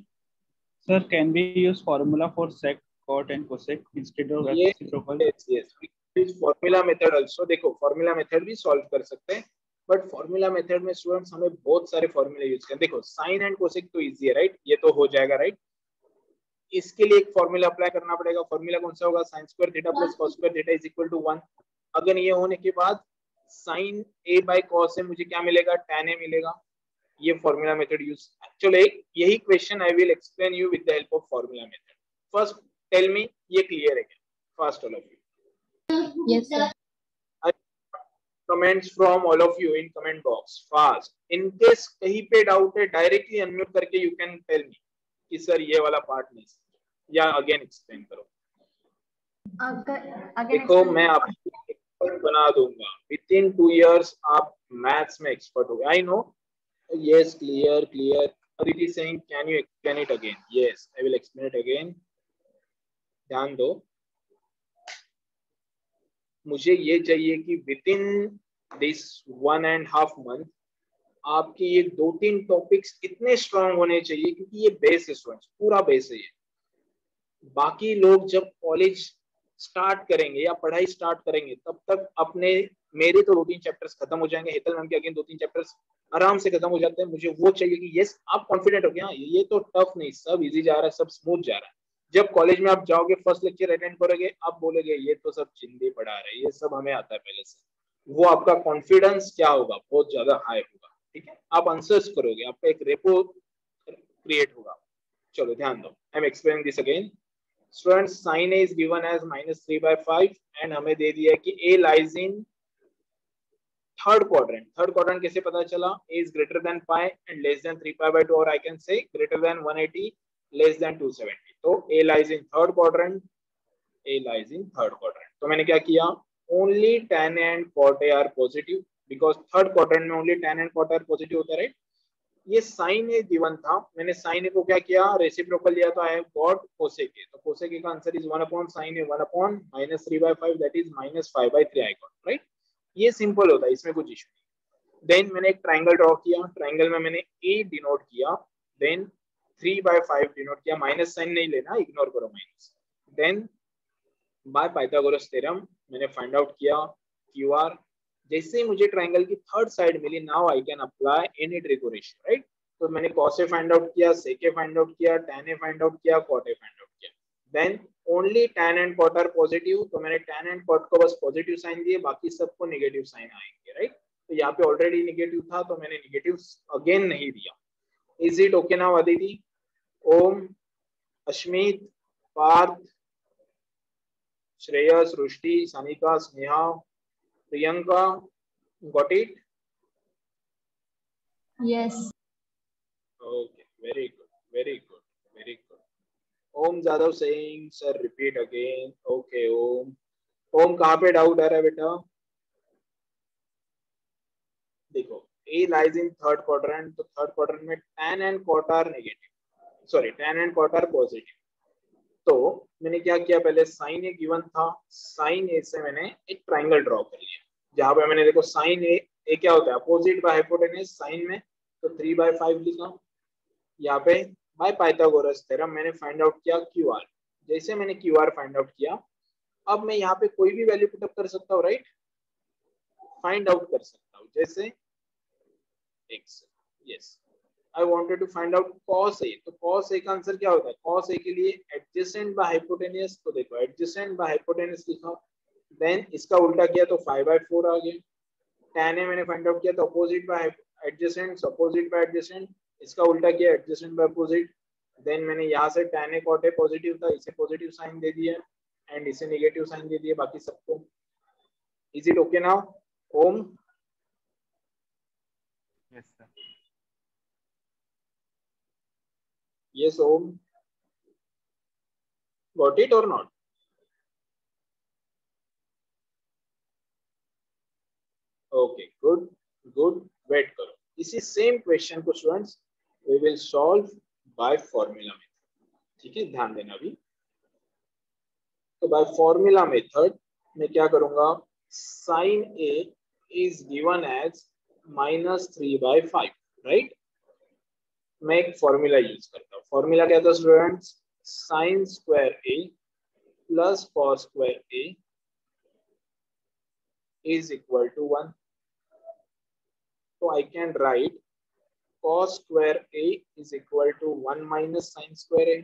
Sir, can we use formula for sec, cot, and cosec instead of Yes, reciprocal? yes. use formula method also। देखो formula method भी solve कर सकते हैं, but formula method में students हमें बहुत सारे formula use करते हैं। देखो sin and cosec तो easy है, right? ये तो हो जाएगा, right? इसके लिए एक formula apply करना पड़ेगा। formula कौन सा होगा, sin square theta plus cos square theta is equal to 1। अगर ये होने के बाद sin A by cos A मुझे क्या मिलेगा, tan A मिलेगा। ये फॉर्मूला मेथड यूज, एक्चुअली यही question I will explain you with the help of formula method. First tell me, ये क्लियर है क्या, fast all of you? Yes, sir. Comments from all of you in comment box fast. In case कहीं पे doubt है directly unmute करके you can tell me कि sir ये वाला पार्ट नहीं, या अगेन एक्सप्लेन करो। देखो मैं आपको एक्सपर्ट बना दूंगा, विद इन 2 years आप मैथ्स में एक्सपर्ट हो गए। I know, yes, clear। Aditi is saying can you explain it again? Yes, I will explain it again। ध्यान दो, मुझे ये चाहिए कि within this 1.5 month आपके ये 2-3 टॉपिक्स इतने स्ट्रांग होने चाहिए, क्योंकि ये बेस है स्टूडेंट्स, पूरा बेस है ये। बाकी लोग जब कॉलेज स्टार्ट करेंगे या पढ़ाई स्टार्ट करेंगे तब तक अपने, मेरे तो 2-3 चैप्टर्स खत्म हो जाएंगे, हेतल मैम के अगेन 2-3 चैप्टर्स आराम से खत्म हो जाते हैं। मुझे वो चाहिए कि यस आप कॉन्फिडेंट हो गया, ये तो टफ नहीं, सब इजी जा रहा है, सब स्मूथ जा रहा है। जब कॉलेज में आप जाओगे, फर्स्ट लेक्चर अटेंड करोगे, आप बोलोगे ये तो सब चिंदी पढ़ा रहे हैं, ये सब हमें आता है पहले से, वो आपका कॉन्फिडेंस क्या होगा, बहुत ज्यादा हाई होगा, ठीक है, आप आंसर्स करोगे, आपका एक रेपो क्रिएट होगा। चलो ध्यान दो, I am explaining this again. Students, sine A is given as -3/5 and हमें दे दिया कि A lies in third quadrant. Third quadrant कैसे पता चला? a is greater than pi and less than 3 pi/2, or I can say greater than 180, less than 270. तो a lies in third quadrant, a lies in third quadrant. तो मैंने क्या किया? Only tan and cot A are positive because third quadrant में only tan and cot are positive होता है, right? ये sin A given था, मैंने sin A को क्या किया? रेसिप्रोकल लिया, तो I have got cosec A. तो cosec A का answer is 1 upon sin A, 1 upon -3/5, that is -5/3 I got, right? ये सिंपल होता है, इसमें कुछ इशू नहीं। देन मैंने एक ट्राइंगल ड्रॉ किया, ट्राइंगल में मैंने ए डिनोट किया, देन 3/5 डिनोट किया, माइनस साइन नहीं लेना, इग्नोर करो minus. Then by Pythagoras theorem मैंने फाइंड आउट किया क्यू आर। जैसे ही मुझे ट्राइंगल की थर्ड साइड मिली, now I can apply any trigo ratio, right? तो मैंने कॉस ए फाइंड आउट किया, सेक ए फाइंड आउट किया, टैन ए फाइंड आउट किया, कॉट ए फाइंड आउट किया। Then only tan and cot are positive, तो मैंने tan and cot को बस पॉजिटिव साइन दिए, बाकी सबको नेगेटिव साइन आएंगे, राइट? तो यहाँ पे ऑलरेडी नेगेटिव था, तो मैंने नेगेटिव अगेन नहीं दिया। Is it okay now Aditi? Om, Ashmit, Parth, Shreyas, Rushti, Sanika, Sneha, Priyanka, got it? Yes. Okay, very good, very good, very good. Om Jadhav saying, sir, repeat again. Okay, Om. Om, कहाँ पे डाउट आ रहा है बेटा? देखो, A lies in third quadrant, तो थर्ड क्वाड्रेंट में tan and cot are negative, sorry tan and cot are positive। तो मैंने क्या किया, पहले sin A गिवन था, sin A से मैंने एक ट्राइंगल ड्रॉ कर लिया, जहां पे मैंने देखो sin A क्या होता है, अपोजिट बाय हाइपोटेनस sin में, तो 3/5 लिखा। यहाँ पे बाय पाइथागोरस थ्योरम मैंने फाइंड आउट किया क्यू आर। जैसे मैंने क्यू आर फाइंड आउट किया, अब मैं यहाँ पे कोई भी वैल्यू पुटअप कर सकता हूँ, राइट? फाइंड आउट कर सकता हूँ, जैसे x, yes, I wanted to find out cos A, तो cos A का आंसर क्या होता है? cos A के लिए एडजेसेंट बाय हाइपोटेनस, तो देखो एडजेसेंट बाय हाइपोटेनस लिखा, देन इसका उल्टा किया तो 5/4 आ गया। tan A मैंने फाइंड आउट किया, तो opposite by adjacent, opposite by adjacent, इसका उल्टा किया एडजेसेंट बाय अपोजिट। देन मैंने यहाँ से tan A cot A positive था, इसे पॉजिटिव साइन दे दिया एंड इसे नेगेटिव साइन दे दिया, बाकी सबको। Is it okay now Om? Yes, sir. Yes, Om. Got it or not? Okay, good, good. Wait करो, इसी सेम क्वेश्चन को students we will solve by formula method, ठीक है? ध्यान देना अभी। तो by formula method मैं क्या करूंगा, sin A is given as -3/5, right? मैं एक फॉर्मूला यूज करता हूँ। फॉर्मूला क्या था students? Sine square A plus cos square A is equal to 1। तो I can write cos square A is equal to 1 minus sin square A.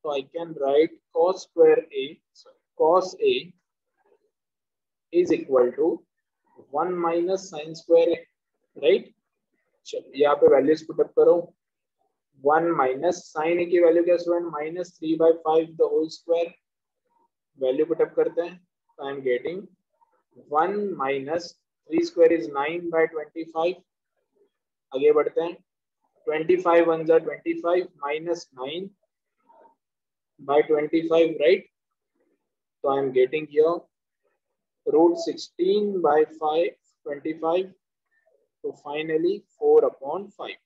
So I can write cos square A, sorry, cos A is equal to 1 minus sin square A, right? चलो यहाँ पे values put up करो। 1 minus sign ए की value क्या student? -3/5 the whole square. Value put up करते हैं, तो I am getting 1 minus 3 square is 9/25। आगे बढ़ते हैं, 25 1 जा 25 माइनस 9/25, राइट? तो आई एम गेटिंग हियर √16/25, तो फाइनली 4/5।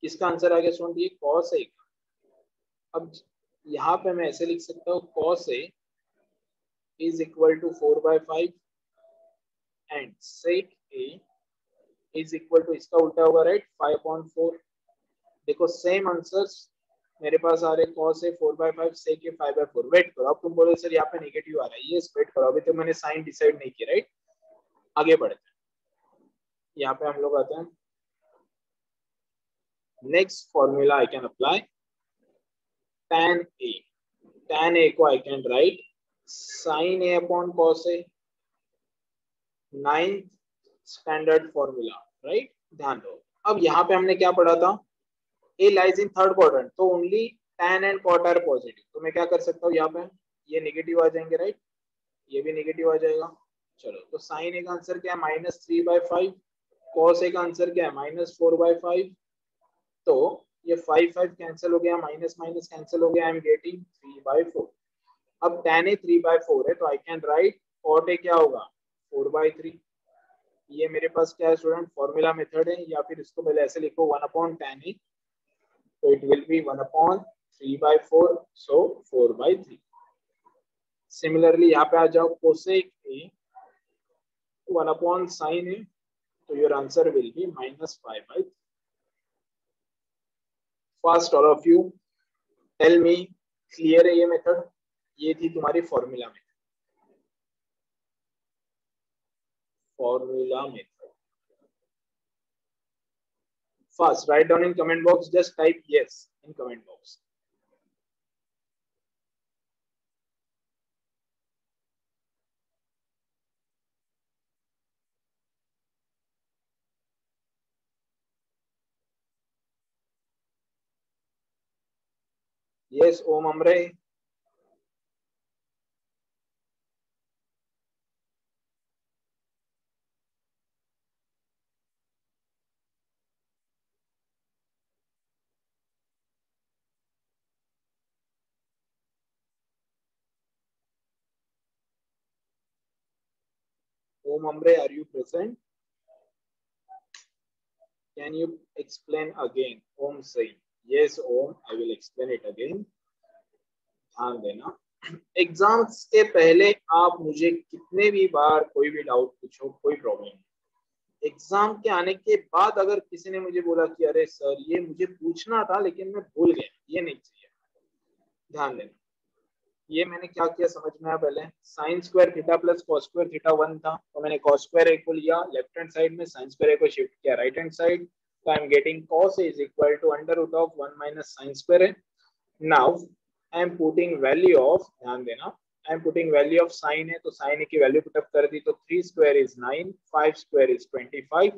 किसका आंसर आ गया स्टूडेंट? ये cos A का। अब यहाँ पे मैं ऐसे लिख सकता हूँ cos A इज इक्वल टू 4/5 and sec A is equal to, इसका उल्टा होगा, राइट? 5/4। देखो सेम आंसर्स मेरे पास आ रहे, cos A 4/5, sec A 5/4। Wait करो, अब तुम बोलो सर यहाँ पे नेगेटिव आ रहा है, ये वेट करो, अभी तो मैंने साइन डिसाइड नहीं किया, राइट? आगे बढ़ते हैं, यहाँ पे हम लोग आते हैं next formula I can apply. tan A. Tan A को I can write sin A upon cos A. 9th standard formula, right. ध्यान दो, अब यहाँ पे हमने क्या पढ़ा था, A lies in third quadrant, तो only tan and cot are positive. तो मैं क्या कर सकता हूँ, यहाँ पे ये नेगेटिव आ जाएंगे, राइट, ये भी नेगेटिव आ जाएगा। चलो, तो साइन ए का आंसर क्या है, -3/5। कॉस ए का आंसर क्या है, -4/5। तो ये 5 कैंसिल हो गया, माइनस माइनस कैंसिल हो गया, आई एम गेटिंग 3/4। अब tan ए 3/4 है, तो I can write cot A क्या होगा, 4/3। ये मेरे पास क्या है स्टूडेंट, फॉर्मूला मेथड है, या फिर इसको पहले ऐसे लिखो 1/tan ए, तो it will be 1/3/4, so 4/3। Similarly यहाँ पे आ जाओ, कोसेक ए 1/sin ए, तो your answer will be -5/3। First all of you tell me, clear है ये मेथड? ये थी तुम्हारी formula method, formula method. First, write down in comment box. Just type yes in comment box. Yes, Om Amre. Om Amre, are you present? Can you explain again? Om saying yes, Om. I will explain it again. ध्यान देना, exams के पहले आप मुझे कितने भी बार कोई भी डाउट पूछो, कोई प्रॉब्लम नहीं। एग्जाम के आने के बाद अगर किसी ने मुझे बोला कि अरे सर ये मुझे पूछना था लेकिन मैं भूल गया, ये नहीं चाहिए। ध्यान देना, ये मैंने क्या किया समझ में आया? पहले sine square theta plus cos square theta 1 था, तो मैंने कॉस स्क्वायर ए को लिया लेफ्ट हैंड साइड में, साइन स्क्वायर ए को शिफ्ट किया राइट हैंड साइड, तो I am getting cos A is equal to √1 minus sine square A. Now I am putting value of, ध्यान देना, I am putting value of sine है, तो sign ए की value put up कर दी, तो 3 square is 9, 5 square is 25।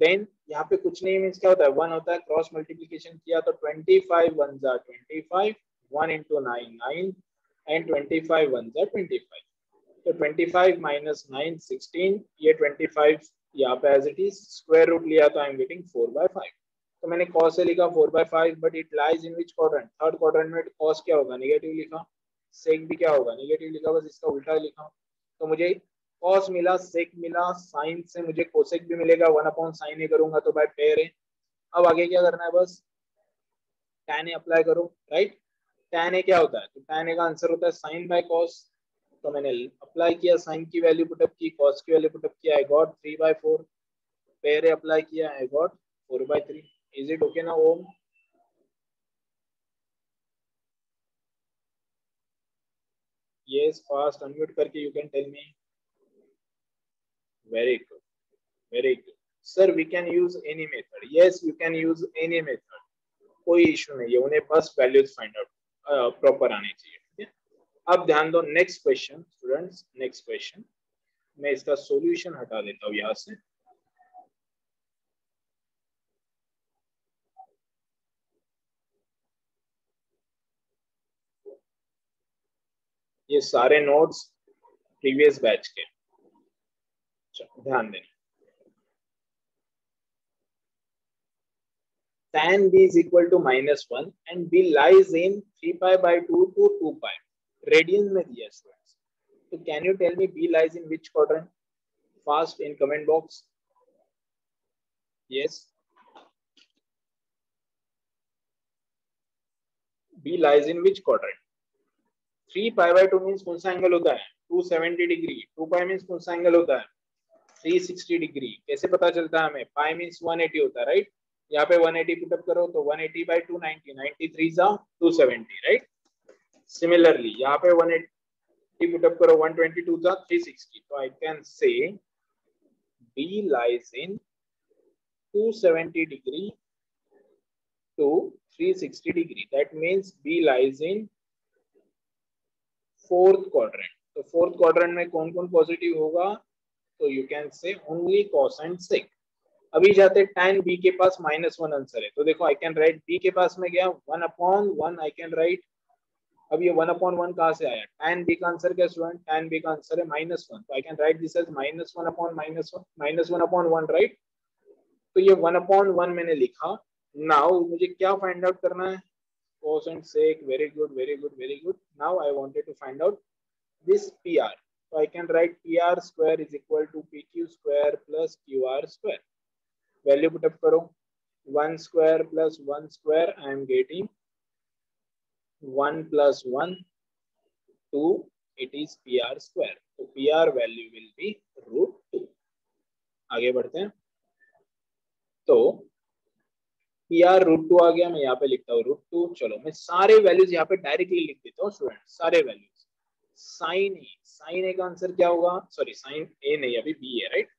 Then यहाँ पे कुछ नहीं मीन्स क्या होता है, 1 होता है, क्रॉस मल्टीप्लीकेशन किया तो 25 1 जा 25, 1 into 9 9 and 25 1 जा 25, तो 25 minus 9 16, ये 25 यहाँ पे as it is square root लिया, तो आई एम गेटिंग 4/5। तो मैंने cos से लिखा 4/5, but it lies in which quadrant, third quadrant में cos क्या होगा, नेगेटिव लिखा, सेक भी क्या होगा, नेगेटिव लिखा, बस इसका उल्टा लिखा। तो मुझे cos मिला, सेक मिला, साइन से मुझे कोसेक भी मिलेगा, 1/sin ए करूंगा तो बाय पेयर है। अब आगे क्या करना है, बस tan ए अप्लाई करो, राइट। tan ए क्या होता है, तो tan ए का आंसर होता है sin बाय cos, तो मैंने अप्लाई किया, साइन की वैल्यू पुटअप की, cos की वैल्यू पुटअप किया, आई गॉट 3/4, पेयर ए अप्लाई किया, I got 4/3। Is it okay ना ओम? yes, fast unmute करके you can tell me. Very good, very good sir, we can use any method. yes, you can use any method, कोई issue नहीं है, उन्हें बस values find out proper आनी चाहिए, ठीक है। अब ध्यान दो, next question students, next question, मैं इसका सॉल्यूशन हटा देता हूँ यहाँ से। ये सारे नोट्स प्रीवियस बैच के, ध्यान देना। tan b is equal to -1 and b lies in 3π/2 to 2π, radian में दिया स्टूडेंट्स, तो can you tell me b lies in which quadrant? Fast in comment box. yes, b lies in which quadrant? 3π/2 means कौन सा angle होता है, 270 degree, 2π means कौन सा angle होता है, 360 डिग्री। कैसे पता चलता है हमें, पाई मींस 180 होता है, राइट। यहाँ पे 180 पुटअप करो तो 180/2 90, 93 जा 270, राइट। सिमिलरली यहाँ पे 180 पुटअप करो 122 जा 360, तो आई कैन से B lies in 270 degree to 360 degree. That means B lies in fourth quadrant. तो फोर्थ क्वाड्रेंट में कौन कौन पॉजिटिव होगा? तो you can say only cos and sec. अभी जाते tan b के पास -1 आंसर है, तो देखो आई कैन राइट b के पास में गया 1/1 आई कैन राइट. अब ये 1/1 कहाँ से आया? tan b का आंसर क्या स्टूडेंट? tan b का आंसर है -1, तो I can write this as -1/-1 right. तो ये 1/1 मैंने लिखा. नाउ मुझे क्या फाइंड आउट करना है? cos and sec. Very good, very good, very good. Now I wanted to find out this PR. So I can write PR square is equal to PQ square plus QR square. Value put up karo. 1 square plus 1 square. I am getting 1 plus 1 2. It is PR square. So PR value will be √2. आगे बढ़ते हैं. तो PR √2 आ गया. मैं यहाँ पे लिखता हूँ √2. चलो मैं सारे वैल्यूज यहाँ पे डायरेक्टली लिख देता हूँ स्टूडेंट, सारे वैल्यूज. साइन ए का आंसर क्या होगा? सॉरी साइन ए नहीं, अभी बी है राइट.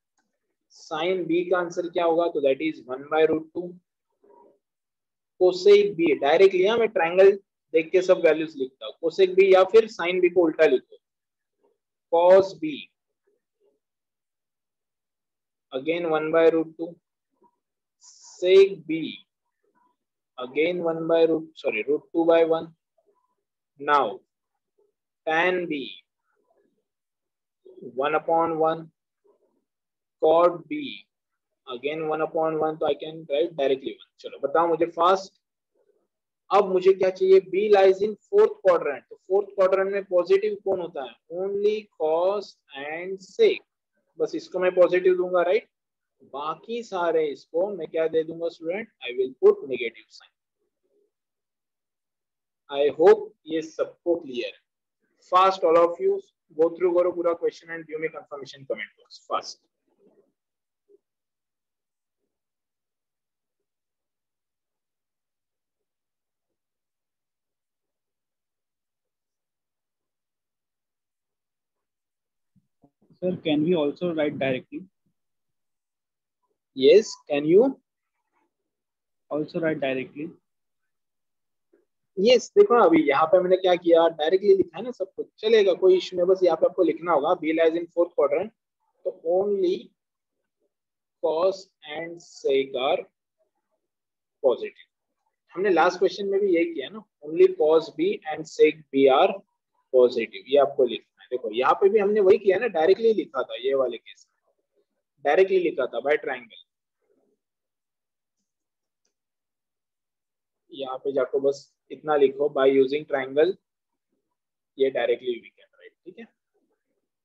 साइन बी का आंसर क्या होगा? तो that is 1/√2. Cosec be directly, यहाँ मैं ट्रायंगल देख के सब वैल्यूज लिखता हूँ. कोसेक बी या फिर साइन बी को उल्टा लिखो. Cos B again 1/√2. Sec B again √2/1. Now tan b 1/1. cot b again 1/1. तो I can write directly 1. चलो बताओ मुझे फास्ट. अब मुझे क्या चाहिए? b lies in fourth quadrant. तो फोर्थ क्वाड्रेंट में पॉजिटिव कौन होता है? Only cos and sec. बस इसको मैं पॉजिटिव दूंगा राइट. बाकी सारे इसको मैं क्या दे दूंगा student? I will put negative sign. I hope ये सबको क्लियर है. Fast all of you go through करो पूरा question and give me confirmation comment box fast. Sir, can we also write directly? Yes, can you? Also write directly. Yes, देखो ना अभी यहाँ पे मैंने क्या किया? डायरेक्टली लिखा है ना, सब कुछ चलेगा, कोई इशू नहीं. बस यहाँ पे आपको लिखना होगा B lies in fourth quadrant. तो only cos and sec are positive. हमने लास्ट क्वेश्चन में भी यही किया ना. Only cos B and sec B are positive. ये आपको लिखना है. देखो यहाँ पे भी हमने वही किया ना, डायरेक्टली लिखा था. ये वाले केस डायरेक्टली लिखा था बाय ट्रायंगल. यहाँ पे जाकर बस इतना लिखो बाय यूजिंग ट्रायंगल. ये डायरेक्टली वी कैन राइट. ठीक है,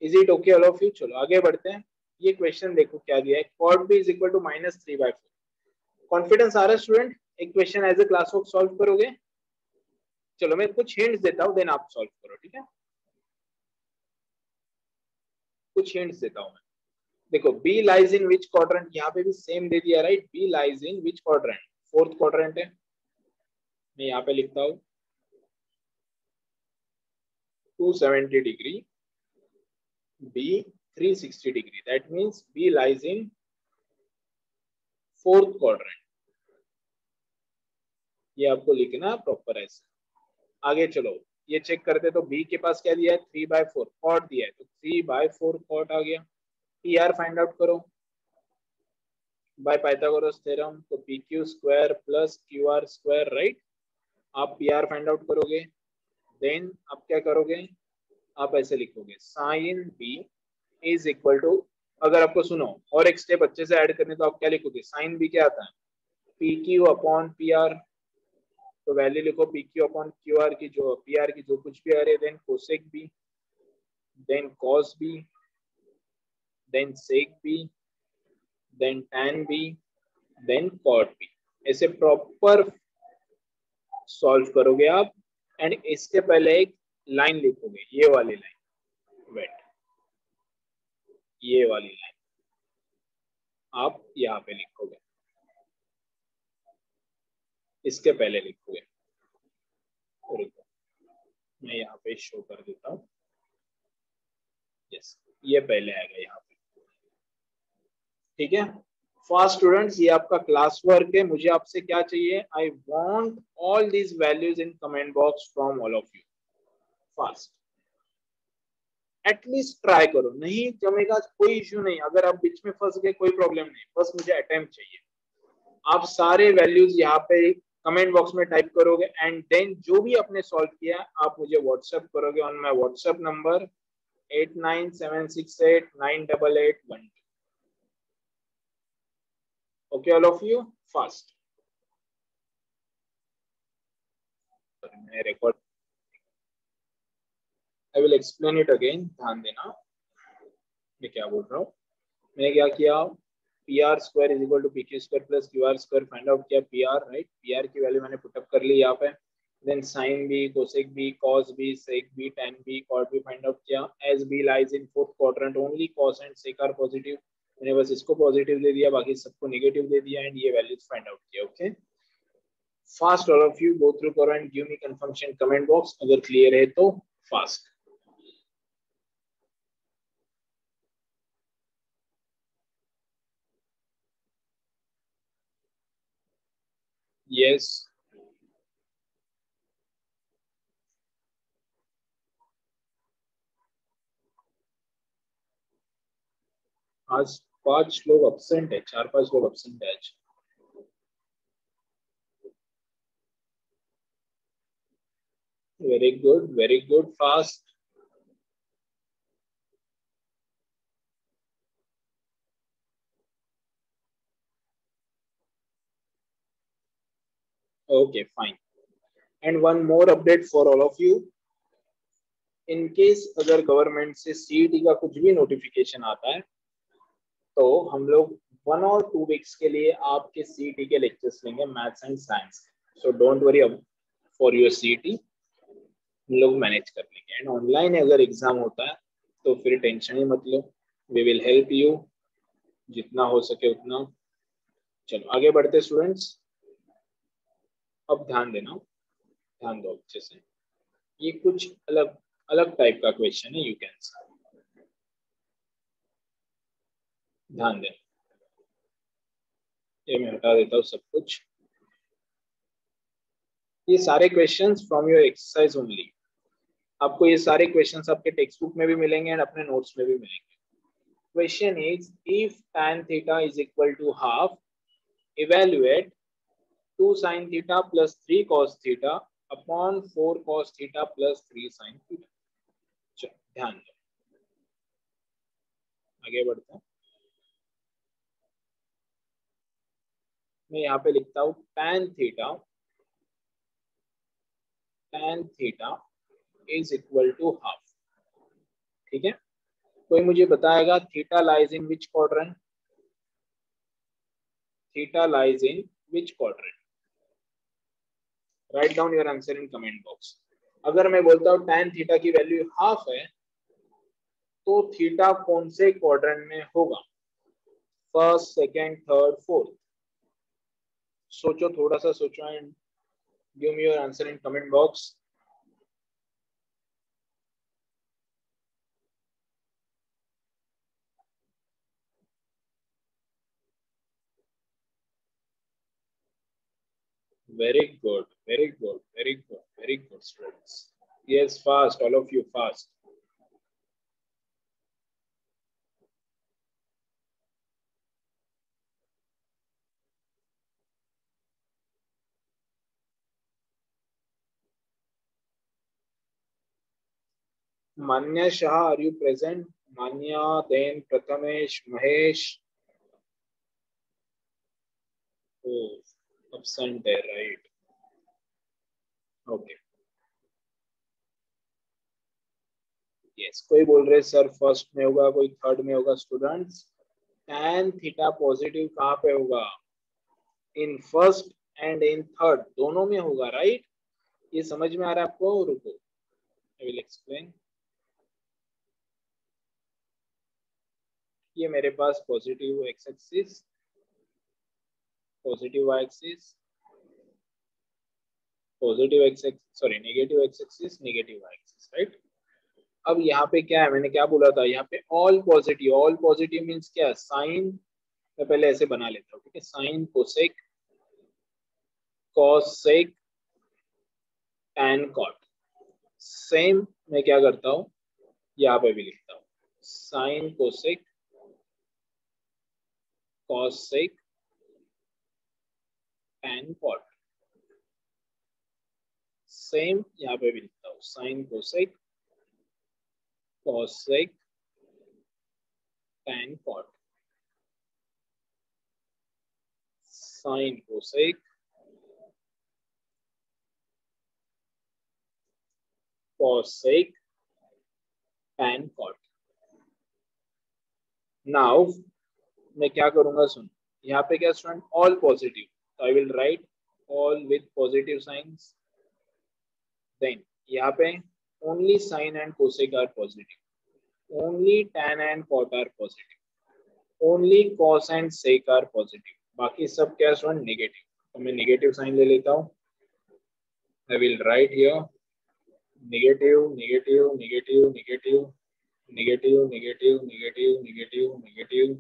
is it okay all of you? चलो आगे बढ़ते हैं. ये क्वेश्चन देखो क्या दिया है. cot b is equal to -3/4. Confidence आ रहा है स्टूडेंट? एक question as a class work solve करोगे? चलो मैं कुछ हिंट्स देता हूँ, देन आप सॉल्व करो. ठीक है, कुछ हिंट्स देता हूँ मैं. देखो B lies in which quadrant? यहाँ पे भी सेम दे दिया right. B lies in which quadrant? Fourth quadrant है. मैं यहाँ पे लिखता हूँ 270 degree, B 360 degree. That means B lies in fourth quadrant. ये आपको लिखना प्रॉपर ऐसे. आगे चलो ये चेक करते. तो B के पास क्या दिया है? 3/4 कॉट दिया है, तो 3/4 कॉट आ गया. PR फाइंड आउट करो बाय पाइथागोरस थ्योरम. तो PQ square plus QR square right. आप PR फाइंड आउट करोगे, देन आप क्या करोगे? आप ऐसे लिखोगे sine B is equal to, अगर आपको सुनो और एक स्टेप अच्छे से ऐड करने, तो आप क्या लिखोगे? साइन B क्या आता है? PQ upon PR. तो वैल्यू लिखो PQ अपॉन QR की, जो PR की जो कुछ भी आ रही है. Then cosec B, then cos B, then sec B, then tan B, then cot B. ऐसे प्रॉपर सॉल्व करोगे आप. एंड इसके पहले एक लाइन लिखोगे, ये वाली लाइन. वेट, ये वाली लाइन आप यहाँ पे लिखोगे, इसके पहले लिखोगे. रुको मैं यहाँ पे शो कर देता हूँ. यस, ये पहले आएगा यहाँ पे. ठीक है, फास्ट स्टूडेंट्स, ये आपका क्लास वर्क है, मुझे आपसे क्या चाहिए, I want all these values in comment box from all of you fast. At least try करो, नहीं जमेगा कोई इश्यू नहीं, अगर आप बीच में फंस गए कोई प्रॉब्लम नहीं, बस मुझे अटेम्प्ट चाहिए। आप सारे वैल्यूज यहाँ पे कमेंट बॉक्स में टाइप करोगे एंड देन जो भी आपने सॉल्व किया आप मुझे व्हाट्सएप करोगे on my WhatsApp number 8976898812। Okay all of you, fast. Record, I will explain it again, ध्यान देना मैं क्या बोल रहा हूँ। मैंने क्या किया, P R square is equal to P Q square plus Q R square find out किया P R, right. P R की वैल्यू मैंने पुटअप कर ली यहाँ पे, then sine B, cosec B, cos B, sec B, tan B, cot B find out किया। As B lies in fourth quadrant, only cos and sec are positive, मैंने बस इसको पॉजिटिव दे दिया, बाकी सबको नेगेटिव दे दिया एंड ये वैल्यूज फाइंड आउट किया। Okay fast, all of you go through करो and give me confirmation comment box, अगर क्लियर है तो फास्ट। Yes. आज 5 लोग absent है, 4-5 लोग absent है आज। Very good, fast. Okay, fine. And one more update for all of you. In case अगर गवर्नमेंट से सीईटी का कुछ भी नोटिफिकेशन आता है तो हम लोग 1 और 2 वीक्स के लिए आपके सीईटी के लेक्चर्स लेंगे maths and science. So don't worry for your CET, हम लोग मैनेज कर लेंगे। एंड ऑनलाइन अगर एग्जाम होता है तो फिर टेंशन ही मत लो, वी विल हेल्प यू जितना हो सके उतना। चलो आगे बढ़ते स्टूडेंट्स, अब ध्यान देना, ध्यान दो अच्छे से, ये कुछ अलग अलग टाइप का क्वेश्चन है, यू कैन सी, ध्यान देना। ये मैं हटा देता हूँ सब कुछ, ये सारे questions from your exercise only. आपको ये सारे क्वेश्चंस आपके टेक्स्ट बुक में भी मिलेंगे एंड अपने नोट्स में भी मिलेंगे। Question is if tan theta is equal to half, evaluate 2 sin theta plus 3 cos theta upon 4 cos theta plus 3 sin theta। चलो ध्यान दो, आगे बढ़ते हैं। मैं यहाँ पे लिखता हूँ tan theta is equal to half, ठीक है। कोई मुझे बताएगा theta lies in which quadrant, theta lies in which quadrant, write down your answer in comment box. अगर मैं बोलता हूँ tan थीटा की वैल्यू हाफ है तो थीटा कौन से क्वाड्रेंट में होगा, फर्स्ट, सेकंड, थर्ड, फोर्थ? सोचो, थोड़ा सा सोचो and give me your answer in comment box. Very good, very good, very good, very good students. Yes, fast, all of you fast. Manya Shah, are you present? Manya, then Prathamesh, Mahesh. Oh, absent there, right? Okay. Yes, कोई बोल रहे sir first में होगा, कोई third में होगा। Students, tan theta positive कहाँ पे होगा, in first and in third दोनों में होगा, राइट? ये समझ में आ रहा है आपको? रुको, आई विल एक्सप्लेन। ये मेरे पास positive x axis, positive y axis, positive x sorry negative x axis, negative y axis, right. अब यहाँ पे क्या है, मैंने क्या बोला था, यहाँ पे all positive, all positive means क्या, साइन मैं पहले ऐसे बना लेता हूँ, ठीक है, sine cosec cos sec tan cot. Same मैं क्या करता हूँ, यहाँ पे भी लिखता हूँ sine cosec cos sec tan cot. Same यहाँ पे भी लिखता हूँ sine cosec cos sec tan cot. Sine cosec cosec tan cot। Now मैं क्या करूंगा, सुन, यहाँ पे क्या स्टूडेंट, ऑल पॉजिटिव, तो I will write all with positive signs. Then यहाँ पे only sine and cosec are positive, only tan and cot are positive, only cos and sec are positive, बाकी सब क्या स्टूडेंट नेगेटिव। तो मैं negative sign ले लेता हूँ। आई will write here negative negative negative negative negative negative negative negative negative.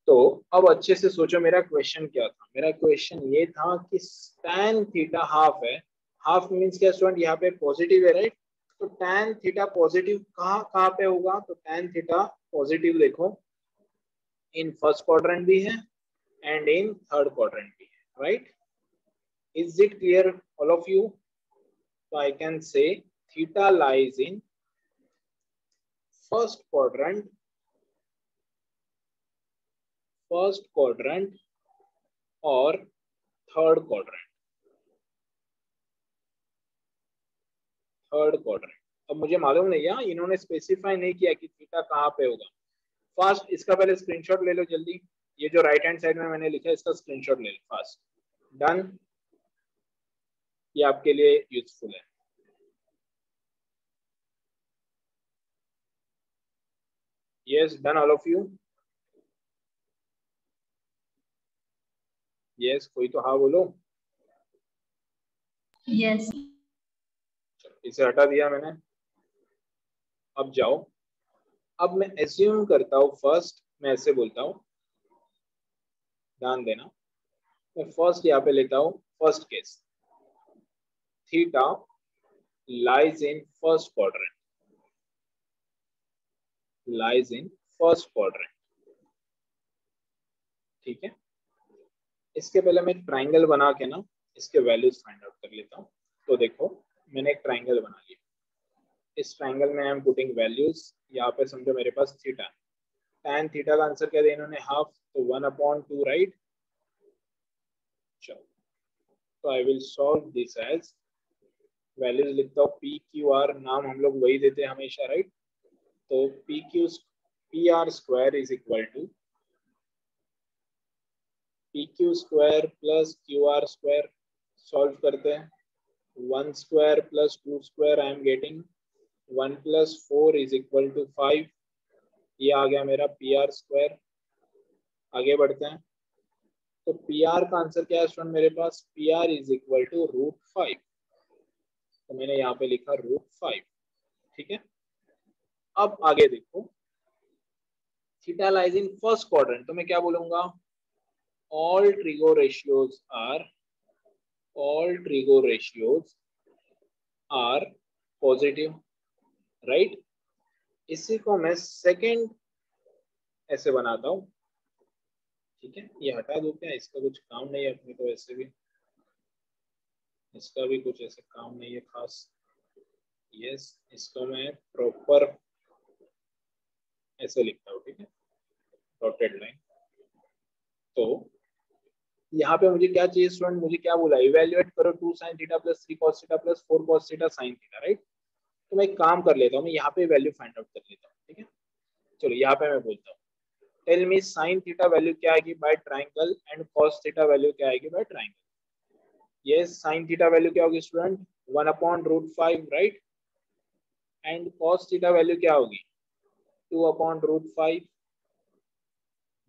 तो अब अच्छे से सोचो मेरा क्वेश्चन क्या था। मेरा क्वेश्चन ये था कि tan थीटा हाफ है, हाफ मींस क्या स्टूडेंट, यहाँ पे पॉजिटिव है राइट, तो tan थीटा पॉजिटिव कहाँ कहाँ पे होगा, तो tan थीटा पॉजिटिव देखो इन फर्स्ट क्वाड्रेंट भी है एंड इन थर्ड क्वाड्रेंट भी है, right. Is it clear all of you? So I can say theta lies in first quadrant or third quadrant। अब मुझे मालूम नहीं है, इन्होंने स्पेसिफाई नहीं किया कि थीटा कहाँ पे होगा। फास्ट इसका पहले स्क्रीनशॉट ले लो जल्दी, ये जो राइट हैंड साइड में मैंने लिखा है इसका स्क्रीनशॉट ले लो फास्ट। डन, ये आपके लिए यूजफुल है। Yes, done all of you? Yes, कोई तो हाँ बोलो। यस। इसे हटा दिया मैंने। अब जाओ, अब मैं एज्यूम करता हूँ, फर्स्ट मैं ऐसे बोलता हूँ, ध्यान देना, मैं फर्स्ट यहाँ पे लेता हूँ first case, theta lies in first quadrant, lies in first quadrant, ठीक है। इसके पहले मैं एक ट्राइंगल बना के ना इसके वैल्यूज फाइंड आउट कर लेता हूँ। तो देखो मैंने एक ट्राइंगल बना लिया, इस ट्राइंगल में आई एम पुटिंग वैल्यूज। यहाँ पे समझो मेरे पास थीटा, tan थीटा का आंसर क्या दिया इन्होंने, हाफ, तो 1/2 राइट। चलो, तो I will solve this as, values लिखता हूँ पी क्यू आर, नाम हम लोग वही देते हैं हमेशा राइट। तो P R square is equal to P Q square plus Q R square, solve करते हैं, 1 square plus 2 square I am getting 1 + 4 is equal to 5। ये आ गया मेरा पी आर स्क्वायर। आगे बढ़ते हैं, तो पी आर का आंसर क्या है स्टूडेंट मेरे पास, P R is equal to √5, तो मैंने यहाँ पे लिखा √5, ठीक है। अब आगे देखो, theta lies in first quadrant, तो मैं क्या बोलूंगा, all trigo ratios are positive, right। इसी को मैं सेकंड ऐसे बनाता हूं, ठीक है। ये हटा दो, क्या इसका कुछ काम नहीं है अपने को, वैसे भी इसका भी कुछ ऐसे काम नहीं है खास। यस, इसको मैं प्रॉपर ऐसे लिखता हूँ, ठीक है, डॉटेड लाइन। तो यहाँ पे मुझे क्या चाहिए स्टूडेंट, मुझे क्या बोला, इवेल्युएट करो 2 sin theta + 3 cos theta + 4 cos theta sin theta, right. तो मैं एक काम कर लेता हूँ, मैं यहाँ पे वैल्यू फाइंड आउट कर लेता हूँ, ठीक है। चलो यहाँ पे मैं बोलता हूँ, tell me sin theta value क्या आएगी by triangle and cos theta value क्या आएगी बाय ट्राइंगल। ये sin थीटा वैल्यू क्या होगी student, 1/√5 right, and cos theta value क्या होगी, 2/√5।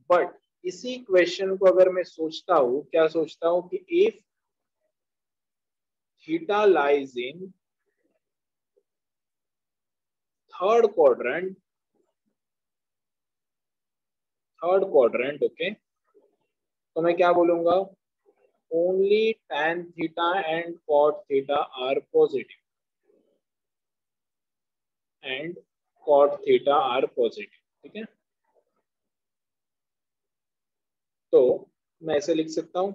बट इसी क्वेश्चन को अगर मैं सोचता हूँ, क्या सोचता हूँ कि if theta lies in third quadrant third quadrant, okay, तो मैं क्या बोलूंगा, only tan theta and cot theta are positive and cot theta are positive, ठीक है। तो मैं ऐसे लिख सकता हूं,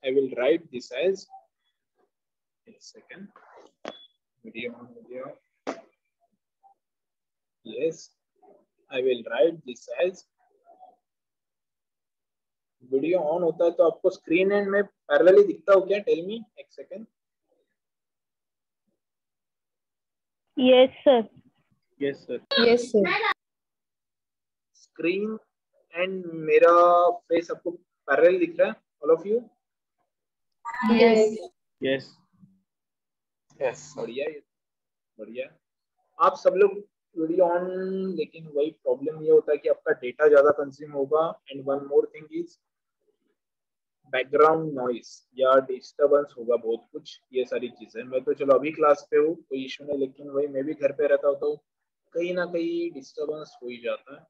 I will write this as, एक सेकेंड, वीडियो ऑन हो गया, yes, I will write this as, video on होता है तो आपको स्क्रीन एंड में पैरेलली दिखता हो क्या, टेल मी, एक second. Yes, sir. Yes, sir. Yes, sir. Screen and मेरा फेस आपको पैरेलल दिख रहा है, all of you? Yes. Yes. Yes. बढ़िया है, बढ़िया। आप सब लोग वीडियो ऑन, लेकिन वही प्रॉब्लम ये होता है कि आपका डेटा ज्यादा कंज्यूम होगा, and one more thing is background noise या डिस्टरबेंस होगा बहुत कुछ, ये सारी चीजें। मैं तो चलो अभी क्लास पे हूँ, कोई इशू नहीं, लेकिन वही मैं भी घर पे रहता हूँ तो कहीं ना कहीं डिस्टरबेंस हो ही जाता है।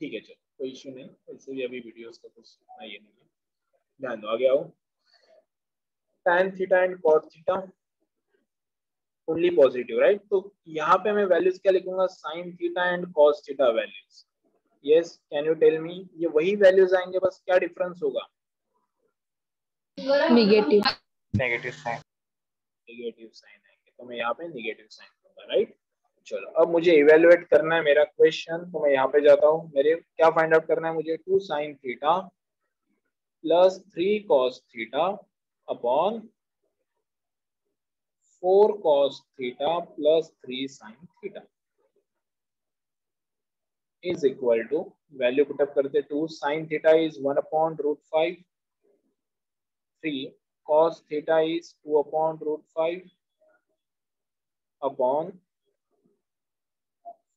ठीक है, चलो कोई इशू नहीं, वैसे भी अभी वीडियोस का कुछ इतना ये नहीं है, ध्यान दो, आगे आओ। tan theta and cot theta only positive, right, तो यहाँ पे मैं वैल्यूज क्या लिखूंगा, sin theta and cos theta values. Yes, can you tell me, ये वही वैल्यूज आएंगे, बस क्या डिफरेंस होगा? Negative. Negative sign. Negative sign आएंगे, तो मैं यहाँ पे नेगेटिव साइन दूंगा, राइट। चलो अब मुझे इवेलुएट करना है मेरा क्वेश्चन, तो मैं यहाँ पे जाता हूँ, मेरे क्या फाइंड आउट करना है मुझे, 2 sin theta plus 3 cos theta upon 4 cos theta plus 3 sin theta is equal to, value put up करते, 2 sin theta is 1 upon root 5, 3 cos theta is 2 upon root 5 upon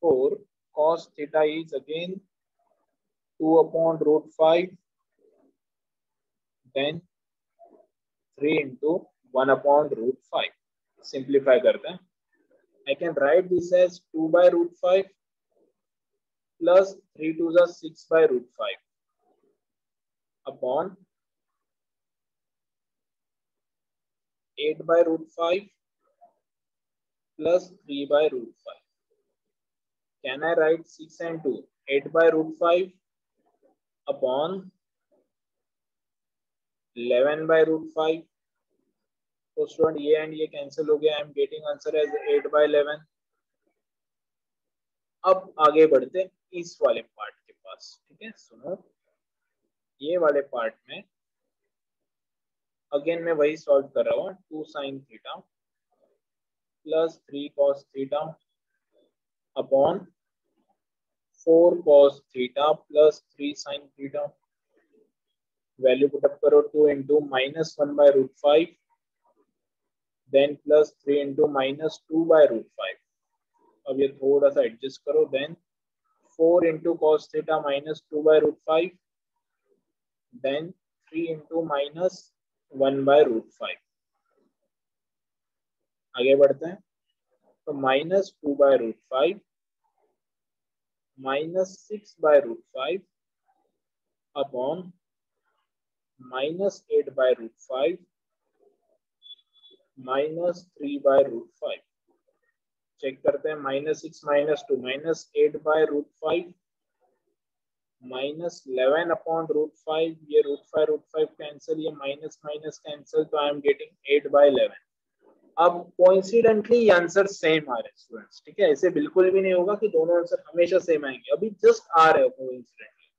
4 cos theta is again 2 upon root 5, then 3 into 1 upon root 5. Simplify करते हैं, I can write this as 2 by root 5 plus 3 to the 6 by root 5 upon 8 by root 5 plus 3 by root 5. Can I write 6 and 2? 8 by root 5 upon 11 by root 5. तो student ये and ये cancel हो गया, I am getting answer as 8 by 11। अब आगे बढ़ते इस वाले पार्ट के पास, ठीक है, सुनो, ये वाले पार्ट में अगेन मैं वही सॉल्व कर रहा हूँ, 2 sin theta plus 3 cos theta upon 4 cos theta plus 3 sin theta, value put up करो, 2 into minus 1 by root 5, then plus 3 into minus 2 by root 5, अब ये थोड़ा सा एडजस्ट करो, then 4 into cos theta minus 2 by root 5, then 3 into minus 1 by root 5। आगे बढ़ते हैं, तो minus 2 by root 5 minus 6 by root 5 upon minus 8 by root 5 minus 3 by root 5। Check करते हैं, minus 6 minus 2 minus 8 by root 5 minus 11 upon root 5, ये root 5 cancel, ये minus minus cancel, तो I am getting 8 by 11। अब coincidentally ये answer same आ रहे हैं students, ठीक है, ऐसे बिल्कुल भी नहीं होगा कि दोनों आंसर हमेशा सेम आएंगे, अभी जस्ट आ रहे हो coincidentally.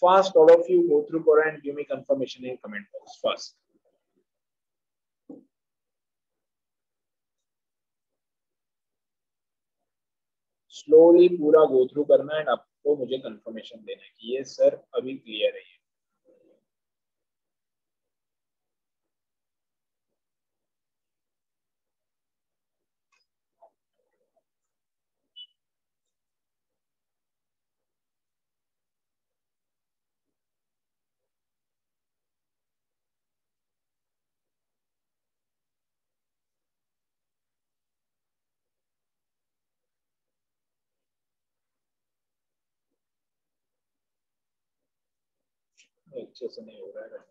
Fast all of you go through Quora and give me confirmation in comment box fast. Slowly पूरा गो थ्रू करना है, आपको मुझे कंफर्मेशन देना है कि ये सर अभी क्लियर है। अच्छे से नहीं हो रहा है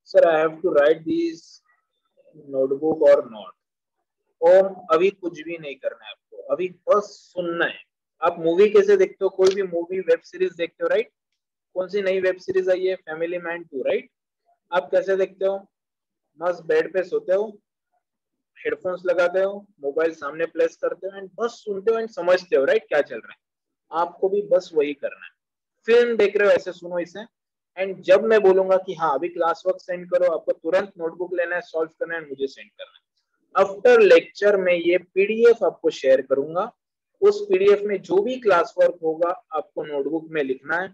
sir. I have to write this notebook और नॉट। ओम अभी कुछ भी नहीं करना है आपको, अभी बस सुनना है। आप मूवी कैसे देखते हो, कोई भी मूवी वेब सीरीज देखते हो राइट? कौन सी नई वेब सीरीज आई है? Family man 2 right? आप कैसे देखते हो? मस्त बेड पे सोते हो, हेडफोन्स लगाते हो, मोबाइल सामने प्लेस करते हो एंड बस सुनते हो एंड समझते हो राइट क्या चल रहा है। आपको भी बस वही करना है। फिल्म देख रहे हो ऐसे सुनो इसे, एंड जब मैं बोलूंगा कि हाँ अभी क्लास वर्क सेंड करो, आपको तुरंत नोटबुक लेना है, सॉल्व करना है, मुझे सेंड करना है। आफ्टर लेक्चर में ये पीडीएफ आपको शेयर करूंगा। उस पीडीएफ में जो भी क्लास वर्क होगा आपको नोटबुक में लिखना है,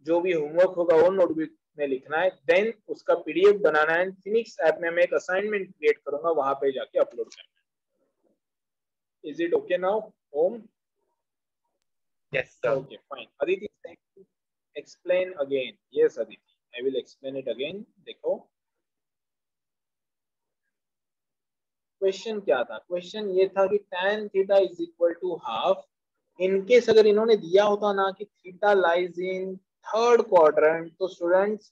जो भी होमवर्क होगा वो नोटबुक में लिखना है, देन उसका पीडीएफ बनाना है। फिनिक्स ऐप में मैं एक असाइनमेंट क्रिएट करूंगा, वहां पे जाके अपलोड करना है। Is it okay now Om? Yes, sir. Okay, fine. Aditi, explain again. Yes, Aditi. I will explain it again. देखो क्वेश्चन क्या था? क्वेश्चन ये था कि tan theta is equal to half. In case अगर इन्होंने दिया होता ना कि theta lies in third quadrant, तो स्टूडेंट्स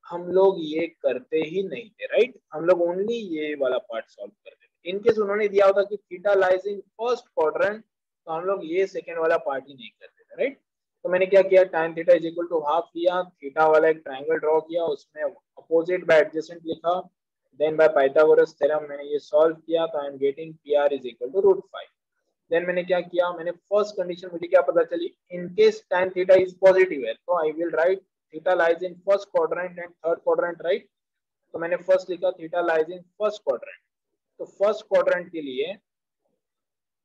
हम लोग ये करते ही नहीं थे राइट, हम लोग ओनली ये वाला पार्ट सॉल्व करते थे। इनकेस उन्होंने दिया होता कि theta lies in first quadrant, तो हम लोग ये सेकेंड वाला पार्ट ही नहीं करते थे राइट। तो मैंने क्या किया, tan theta is equal to half किया, थीटा वाला एक ट्राइंगल ड्रॉ किया, उसमें अपोजिट बाय एडजेसेंट लिखा, देन बाय पाइथागोरस थ्योरम मैंने ये सॉल्व किया, तो I am getting pr is equal to √5। Then मैंने क्या किया, मैंने फर्स्ट कंडीशन मुझे क्या पता चली, in case tan theta is positive है तो I will write theta lies in first quadrant and third quadrant right. तो मैंने फर्स्ट लिखा theta lies in first quadrant. तो फर्स्ट क्वाड्रेंट के लिए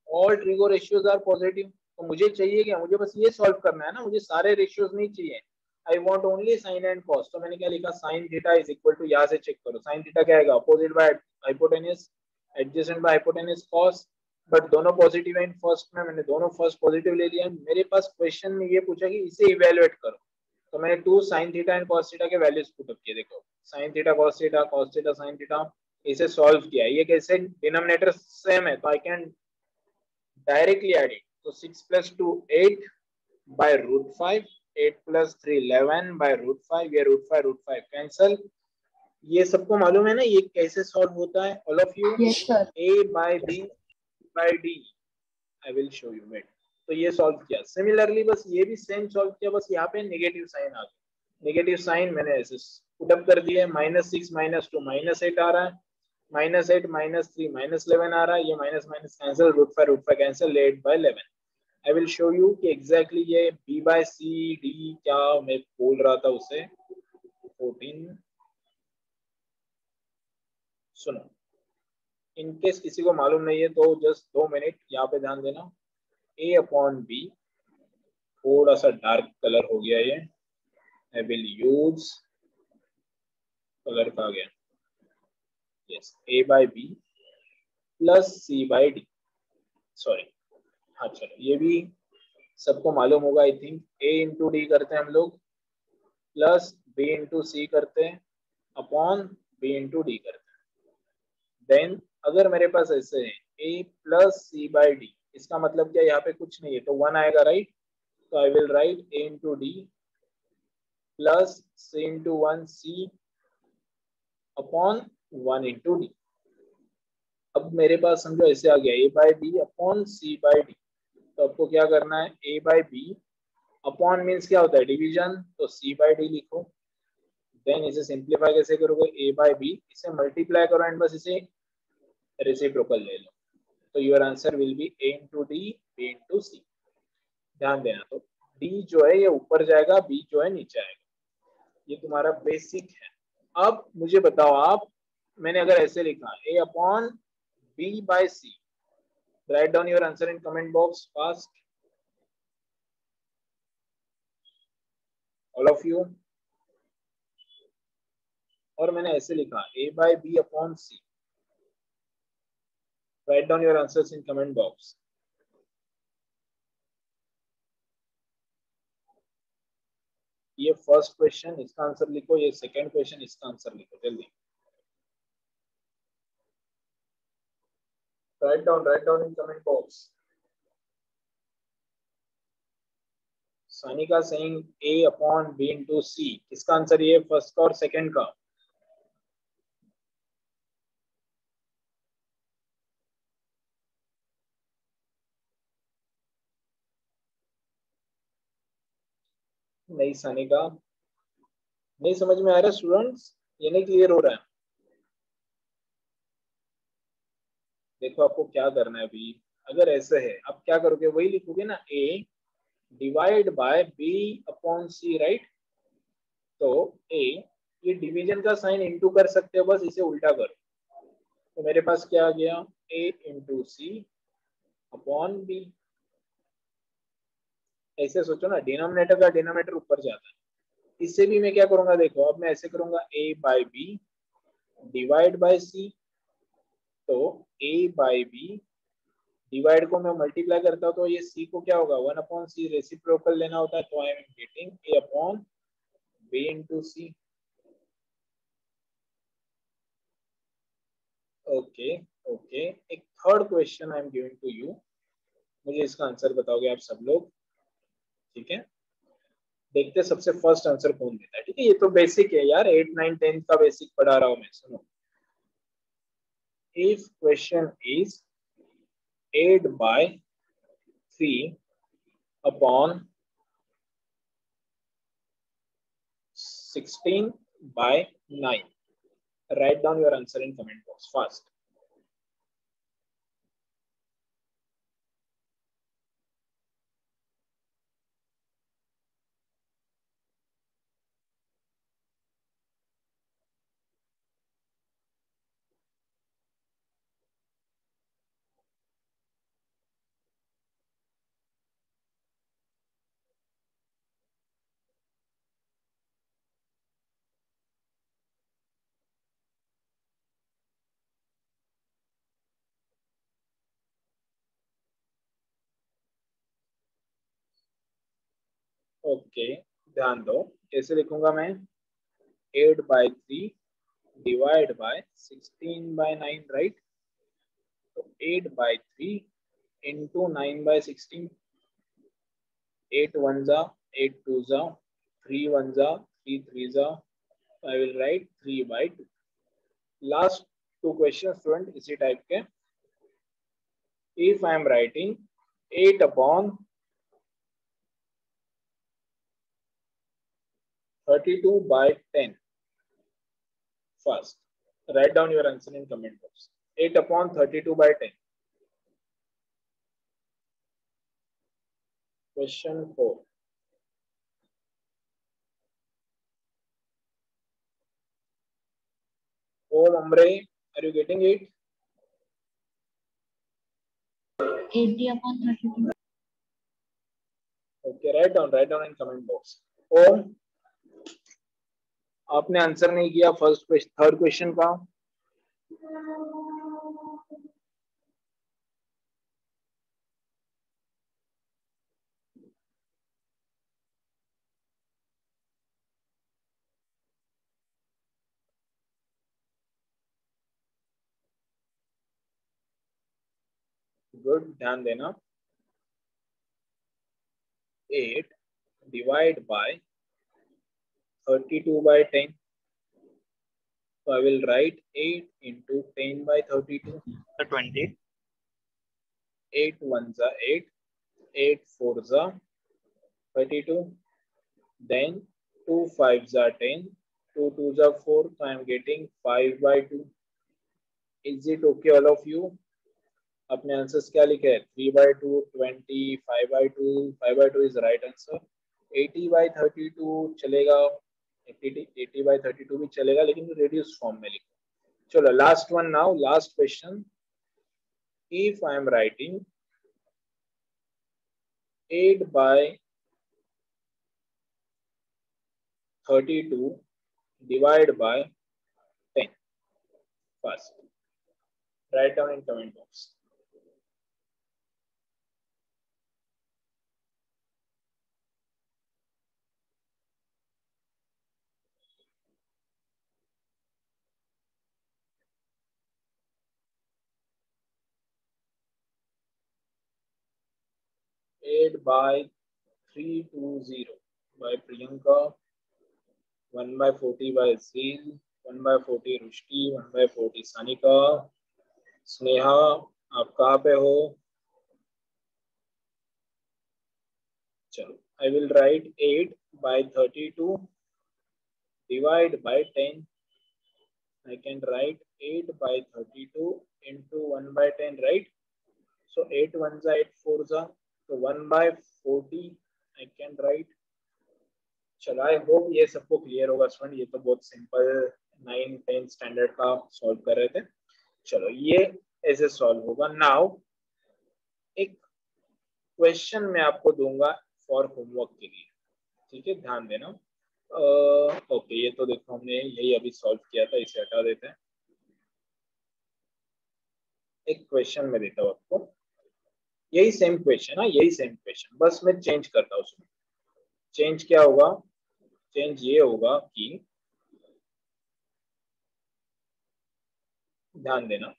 all trigo ratios are positive. तो मुझे चाहिए क्या, मुझे बस ये सॉल्व करना है ना, मुझे सारे रेशियोज नहीं चाहिए। I want only sine and cos. तो मैंने क्या लिखा, sine theta is equal to, यहाँ से चेक करो साइन थीटा क्या आएगा, opposite by hypotenuse, adjacent by hypotenuse cos. But दोनों पॉजिटिव है फर्स्ट में, मैंने दोनों फर्स्ट पॉजिटिव ले लिया। मेरे पास क्वेश्चन में ये पूछा कि इसे इवेलुएट करो, तो मैंने 2 sine theta and cos theta के वैल्यूज पुट अप किए। देखो sine theta cos theta sine theta, इसे सॉल्व किया। ये कैसे, डिनोमिनेटर सेम है तो I can directly add it. So 6 plus 2 8 by √5, 8 plus 3 11 by √5, ये √5 cancel। ये सबको मालूम है ना ये कैसे सॉल्व होता है, all of you? Yes, sir. a by b by d, I will show you wait। तो ये सॉल्व किया। सिमिलरली बस ये भी सेम सॉल्व किया, बस यहाँ पे नेगेटिव साइन आ गया। नेगेटिव साइन मैंने ऐसे पुट अप कर दिया, -6 -2 -8 आ रहा है, -8 -3 -11 आ रहा है, ये minus minus cancel, √5 cancel, 8 by 11। I will show you कि एग्जैक्टली ये b by c d क्या मैं बोल रहा था उसे। 14 सुनो, इनकेस किसी को मालूम नहीं है तो जस्ट 2 मिनट यहाँ पे ध्यान देना। a अपॉन b, थोड़ा सा डार्क कलर हो गया ये, आई विल यूज कलर का गया, yes a by b plus c by d, sorry हाँ चलो ये भी सबको मालूम होगा I think. a into D करते हैं हम लोग, प्लस b इंटू सी करते हैं, अपॉन b इंटू डी करते हैं। देन अगर मेरे पास ऐसे है a plus C by D, इसका मतलब क्या, यहाँ पे कुछ नहीं है तो 1 आएगा राइट। तो I will write a into D plus c into 1 C upon 1 into D. अब मेरे पास समझो ऐसे आ गया a by B upon C by D. तो आपको क्या करना है, a by B upon means क्या होता है, डिवीजन, तो c बाई डी लिखो। देन इसे सिंप्लीफाई कैसे करोगे, a बाई बी, इसे मल्टीप्लाई करो एंड बस इसे रेसिप्रोकल ले लो। तो your answer will be a into D b into C. ध्यान देना, तो d जो है ये ऊपर जाएगा, b जो है नीचे आएगा। ये तुम्हारा बेसिक है। अब मुझे बताओ आप, मैंने अगर ऐसे लिखा a upon b by c, write down your answer in comment box fast all of you. और मैंने ऐसे लिखा a by b upon c, write down your answers in comment box. ये फर्स्ट क्वेश्चन, इसका आंसर लिखो, ये second question, इसका answer लिखो जल्दी। Write down in comment box. Sanika saying A upon B into C, किसका आंसर ये, फर्स्ट का और सेकंड का? नहीं सानिका, नहीं समझ में आ रहा स्टूडेंट्स, ये नहीं क्लियर हो रहा है। देखो आपको क्या करना है अभी, अगर ऐसे है आप क्या करोगे, वही लिखोगे ना, A divide by B upon C, right? तो A, ये डिवीजन का साइन इंटू कर सकते हो, बस इसे उल्टा करो। तो मेरे पास क्या आ गया, A into C upon B। ऐसे सोचो ना, डिनोमिनेटर का डिनोमिनेटर ऊपर जाता है। इससे भी मैं क्या करूंगा, देखो अब मैं ऐसे करूंगा, A by B divide by C। तो A बाई बी डिवाइड को मैं मल्टीप्लाई करता हूँ, तो ये C को क्या होगा, 1 अपॉन C, रेसिप्रोकल लेना होता है, तो I am getting A upon B into C। Okay okay, एक third question I am giving to you, मुझे इसका आंसर बताओगे आप सब लोग, ठीक है? देखते हैं सबसे फर्स्ट आंसर कौन देता है, ठीक है? ये तो बेसिक है यार, 8 9 10 का बेसिक पढ़ा रहा हूं मैं, सुनो। If question is 8 by 3 upon 16 by 9, write down your answer in comment box fast. Okay, ध्यान दो, कैसे लिखूंगा मैं, 8 by 3 divide by 16 by 9, right? तो 8 by 3 into 9 by 16, 8 1 जा 8 2 जा 3 1 जा 3 3 जा, I will write 3 by 2. Last two question student इसी टाइप के। If I am writing 8 upon 32 by 10, first write down your answer in comment box. 8 upon 32 by 10. Question 4. Om Amre, are you getting it? 80 upon 32. Okay, write down in comment box. Om, आपने answer नहीं किया first question, third question का। Good, ध्यान देना। 8 divide by 32 by 10. So I will write 8 into 10 by 32. So 20. 8 1 जा 8, 8 4 जा 32. Then 2 5 जा 10, 2 2 जा 4. So I am getting 5 by 2. Is it okay all of you? अपने आंसर्स क्या लिखे हैं, 3 by 2 20, 5 by 2, 5 by 2 is right answer. 80 by 32 चलेगा, 80 by 32 भी चलेगा, लेकिन रेड्यूस फॉर्म में लिखो। चलो last one now, last question. If I am writing 8 by 32 divide by 10, first write down in comment box. Eight by 320 by Priyanka, 1/40 by Zeel, 1/40 Rushti, 1/40 Sanika. Sneha आप कहाँ पे हो? चलो, I will write 8/32 divide by 10. I can write 8/32 into 1/10, right? So 8 ones are 8 fours are, so 1/40 I can write. चलो, आई hope ये सबको clear होगा student. ये तो बहुत सिंपल 9-10 स्टैंडर्ड का सॉल्व कर रहे थे। चलो, ये ऐसे सॉल्व होगा। नाउ एक क्वेश्चन मैं आपको दूंगा फॉर होमवर्क के लिए, ठीक है, ध्यान देना। ओके, ये तो देखो हमने यही अभी सॉल्व किया था, इसे हटा देते हैं। एक क्वेश्चन मैं देता हूँ आपको, यही सेम क्वेश्चन है, यही सेम क्वेश्चन, बस मैं चेंज करता हूँ उसमें। चेंज क्या होगा? चेंज ये होगा कि, ध्यान देना,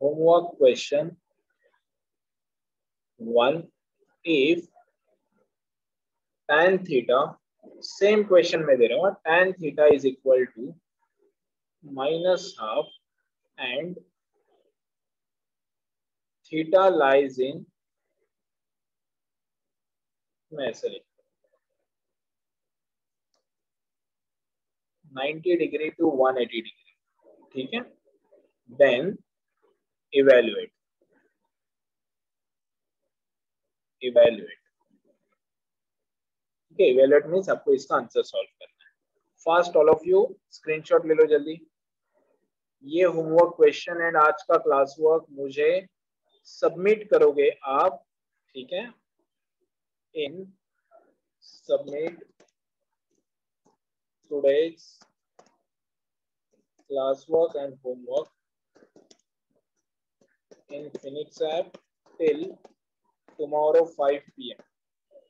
homework question 1, if tan theta, same question में दे रहा हूँ, tan theta is equal to -12 and theta lies in, मैं ऐसे लिखता हूँ 90 डिग्री टू 180 डिग्री, ठीक है। देन इवेल्युएट, ठीक है, इवेल्युएट मीन्स आपको इसका आंसर सॉल्व करना है। Fast all of you screenshot ले लो जल्दी। ये होमवर्क क्वेश्चन एंड आज का क्लास वर्क मुझे सबमिट करोगे आप, ठीक है, इन submit today's classwork and homework in Phoenix app till tomorrow 5 p.m.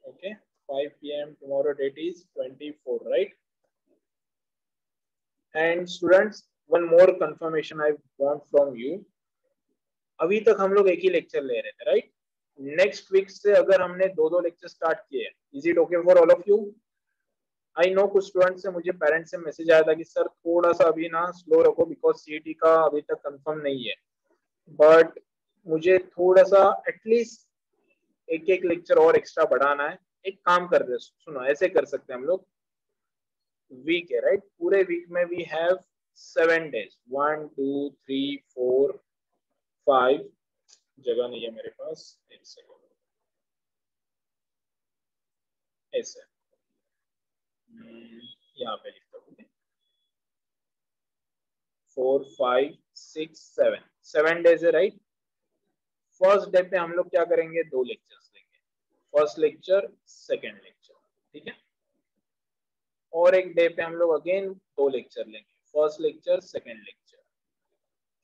Okay, 5 p.m. tomorrow, date is 24, right? And students, one more confirmation I want from you. अभी तक हम लोग एक ही लेक्चर ले रहे थे, राइट? नेक्स्ट वीक से अगर हमने 2-2 लेक्चर स्टार्ट किए, is it okay for all of you? I know कुछ स्टूडेंट से, मुझे पेरेंट्स से मैसेज आया था कि सर थोड़ा सा अभी ना स्लो रखो बिकॉज सीईटी का अभी तक कंफर्म नहीं है, बट मुझे थोड़ा सा एटलीस्ट एक लेक्चर और एक्स्ट्रा बढ़ाना है। एक काम कर रहे, सुनो, ऐसे कर सकते हैं हम लोग, वीक है राइट, पूरे वीक में वी हैव 7 days, 1 2 3 4 5, जगह नहीं है मेरे पास, एक सेकंड, ऐसे यहाँ पे लिखता हूँ, 4 5 6 7 days है राइट। फर्स्ट डे पे हम लोग क्या करेंगे? 2 लेक्चर्स लेंगे, फर्स्ट लेक्चर, सेकेंड लेक्चर, ठीक है। और एक डे पे हम लोग अगेन 2 लेक्चर लेंगे, first lecture, second lecture.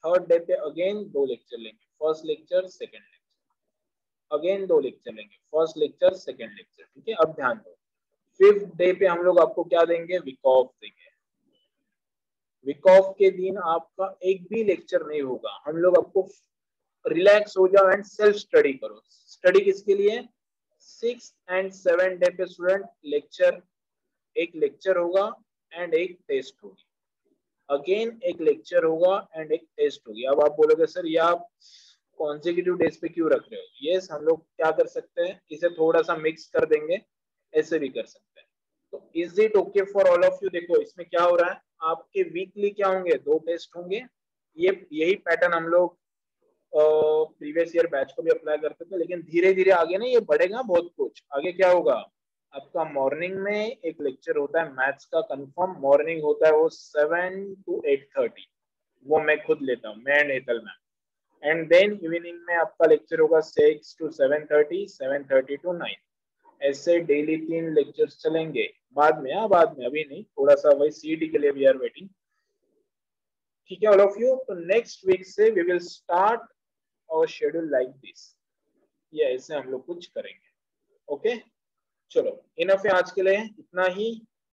Third day पे अगेन 2 लेक्चर लेंगे, first lecture, second lecture, again 2 lecture लेंगे, फर्स्ट लेक्चर, सेकेंड लेक्चर, ठीक है। अब ध्यान दो, फिफ्थ डे पे हम लोग आपको क्या देंगे? वीक ऑफ देंगे। वीक ऑफ के दिन आपका एक भी लेक्चर नहीं होगा, हम लोग आपको रिलैक्स हो जाओ एंड सेल्फ स्टडी करो। स्टडी किसके लिए? 6 and 7 डे पे स्टूडेंट लेक्चर, एक लेक्चर होगा एंड एक टेस्ट होगी, अगेन एक लेक्चर होगा एंड एक टेस्ट होगी। अब आप बोलोगे सर ये आप कॉन्सेक्यूटिव डेज पे क्यों रख रहे हो? यस, हम लोग क्या कर सकते हैं, इसे थोड़ा सा मिक्स कर देंगे, ऐसे भी कर सकते हैं। तो is it okay for all of you? देखो इसमें क्या हो रहा है, आपके वीकली क्या होंगे? 2 टेस्ट होंगे। यही पैटर्न हम लोग प्रीवियस ईयर बैच को भी अप्लाई करते थे, लेकिन धीरे धीरे आगे ना ये बढ़ेगा बहुत कुछ। आगे क्या होगा, आपका मॉर्निंग में एक लेक्चर होता है मैथ्स का, कंफर्म मॉर्निंग होता है वो 7 to 8:30, वो मैं खुद लेता हूँ, मैं and Hetal ma'am. And then evening में आपका लेक्चर होगा 6 to 7:30, 7:30 to 9। ऐसे डेली 3 लेक्चर्स चलेंगे, बाद में, बाद में, अभी नहीं, थोड़ा सा वही सीईटी के लिए वी आर वेटिंग, ठीक है ऑल ऑफ यू। तो नेक्स्ट वीक से वी विल स्टार्ट और शेड्यूल लाइक दिस, ये ऐसे हम लोग कुछ करेंगे, ओके। चलो इनफ है आज के लिए, इतना ही।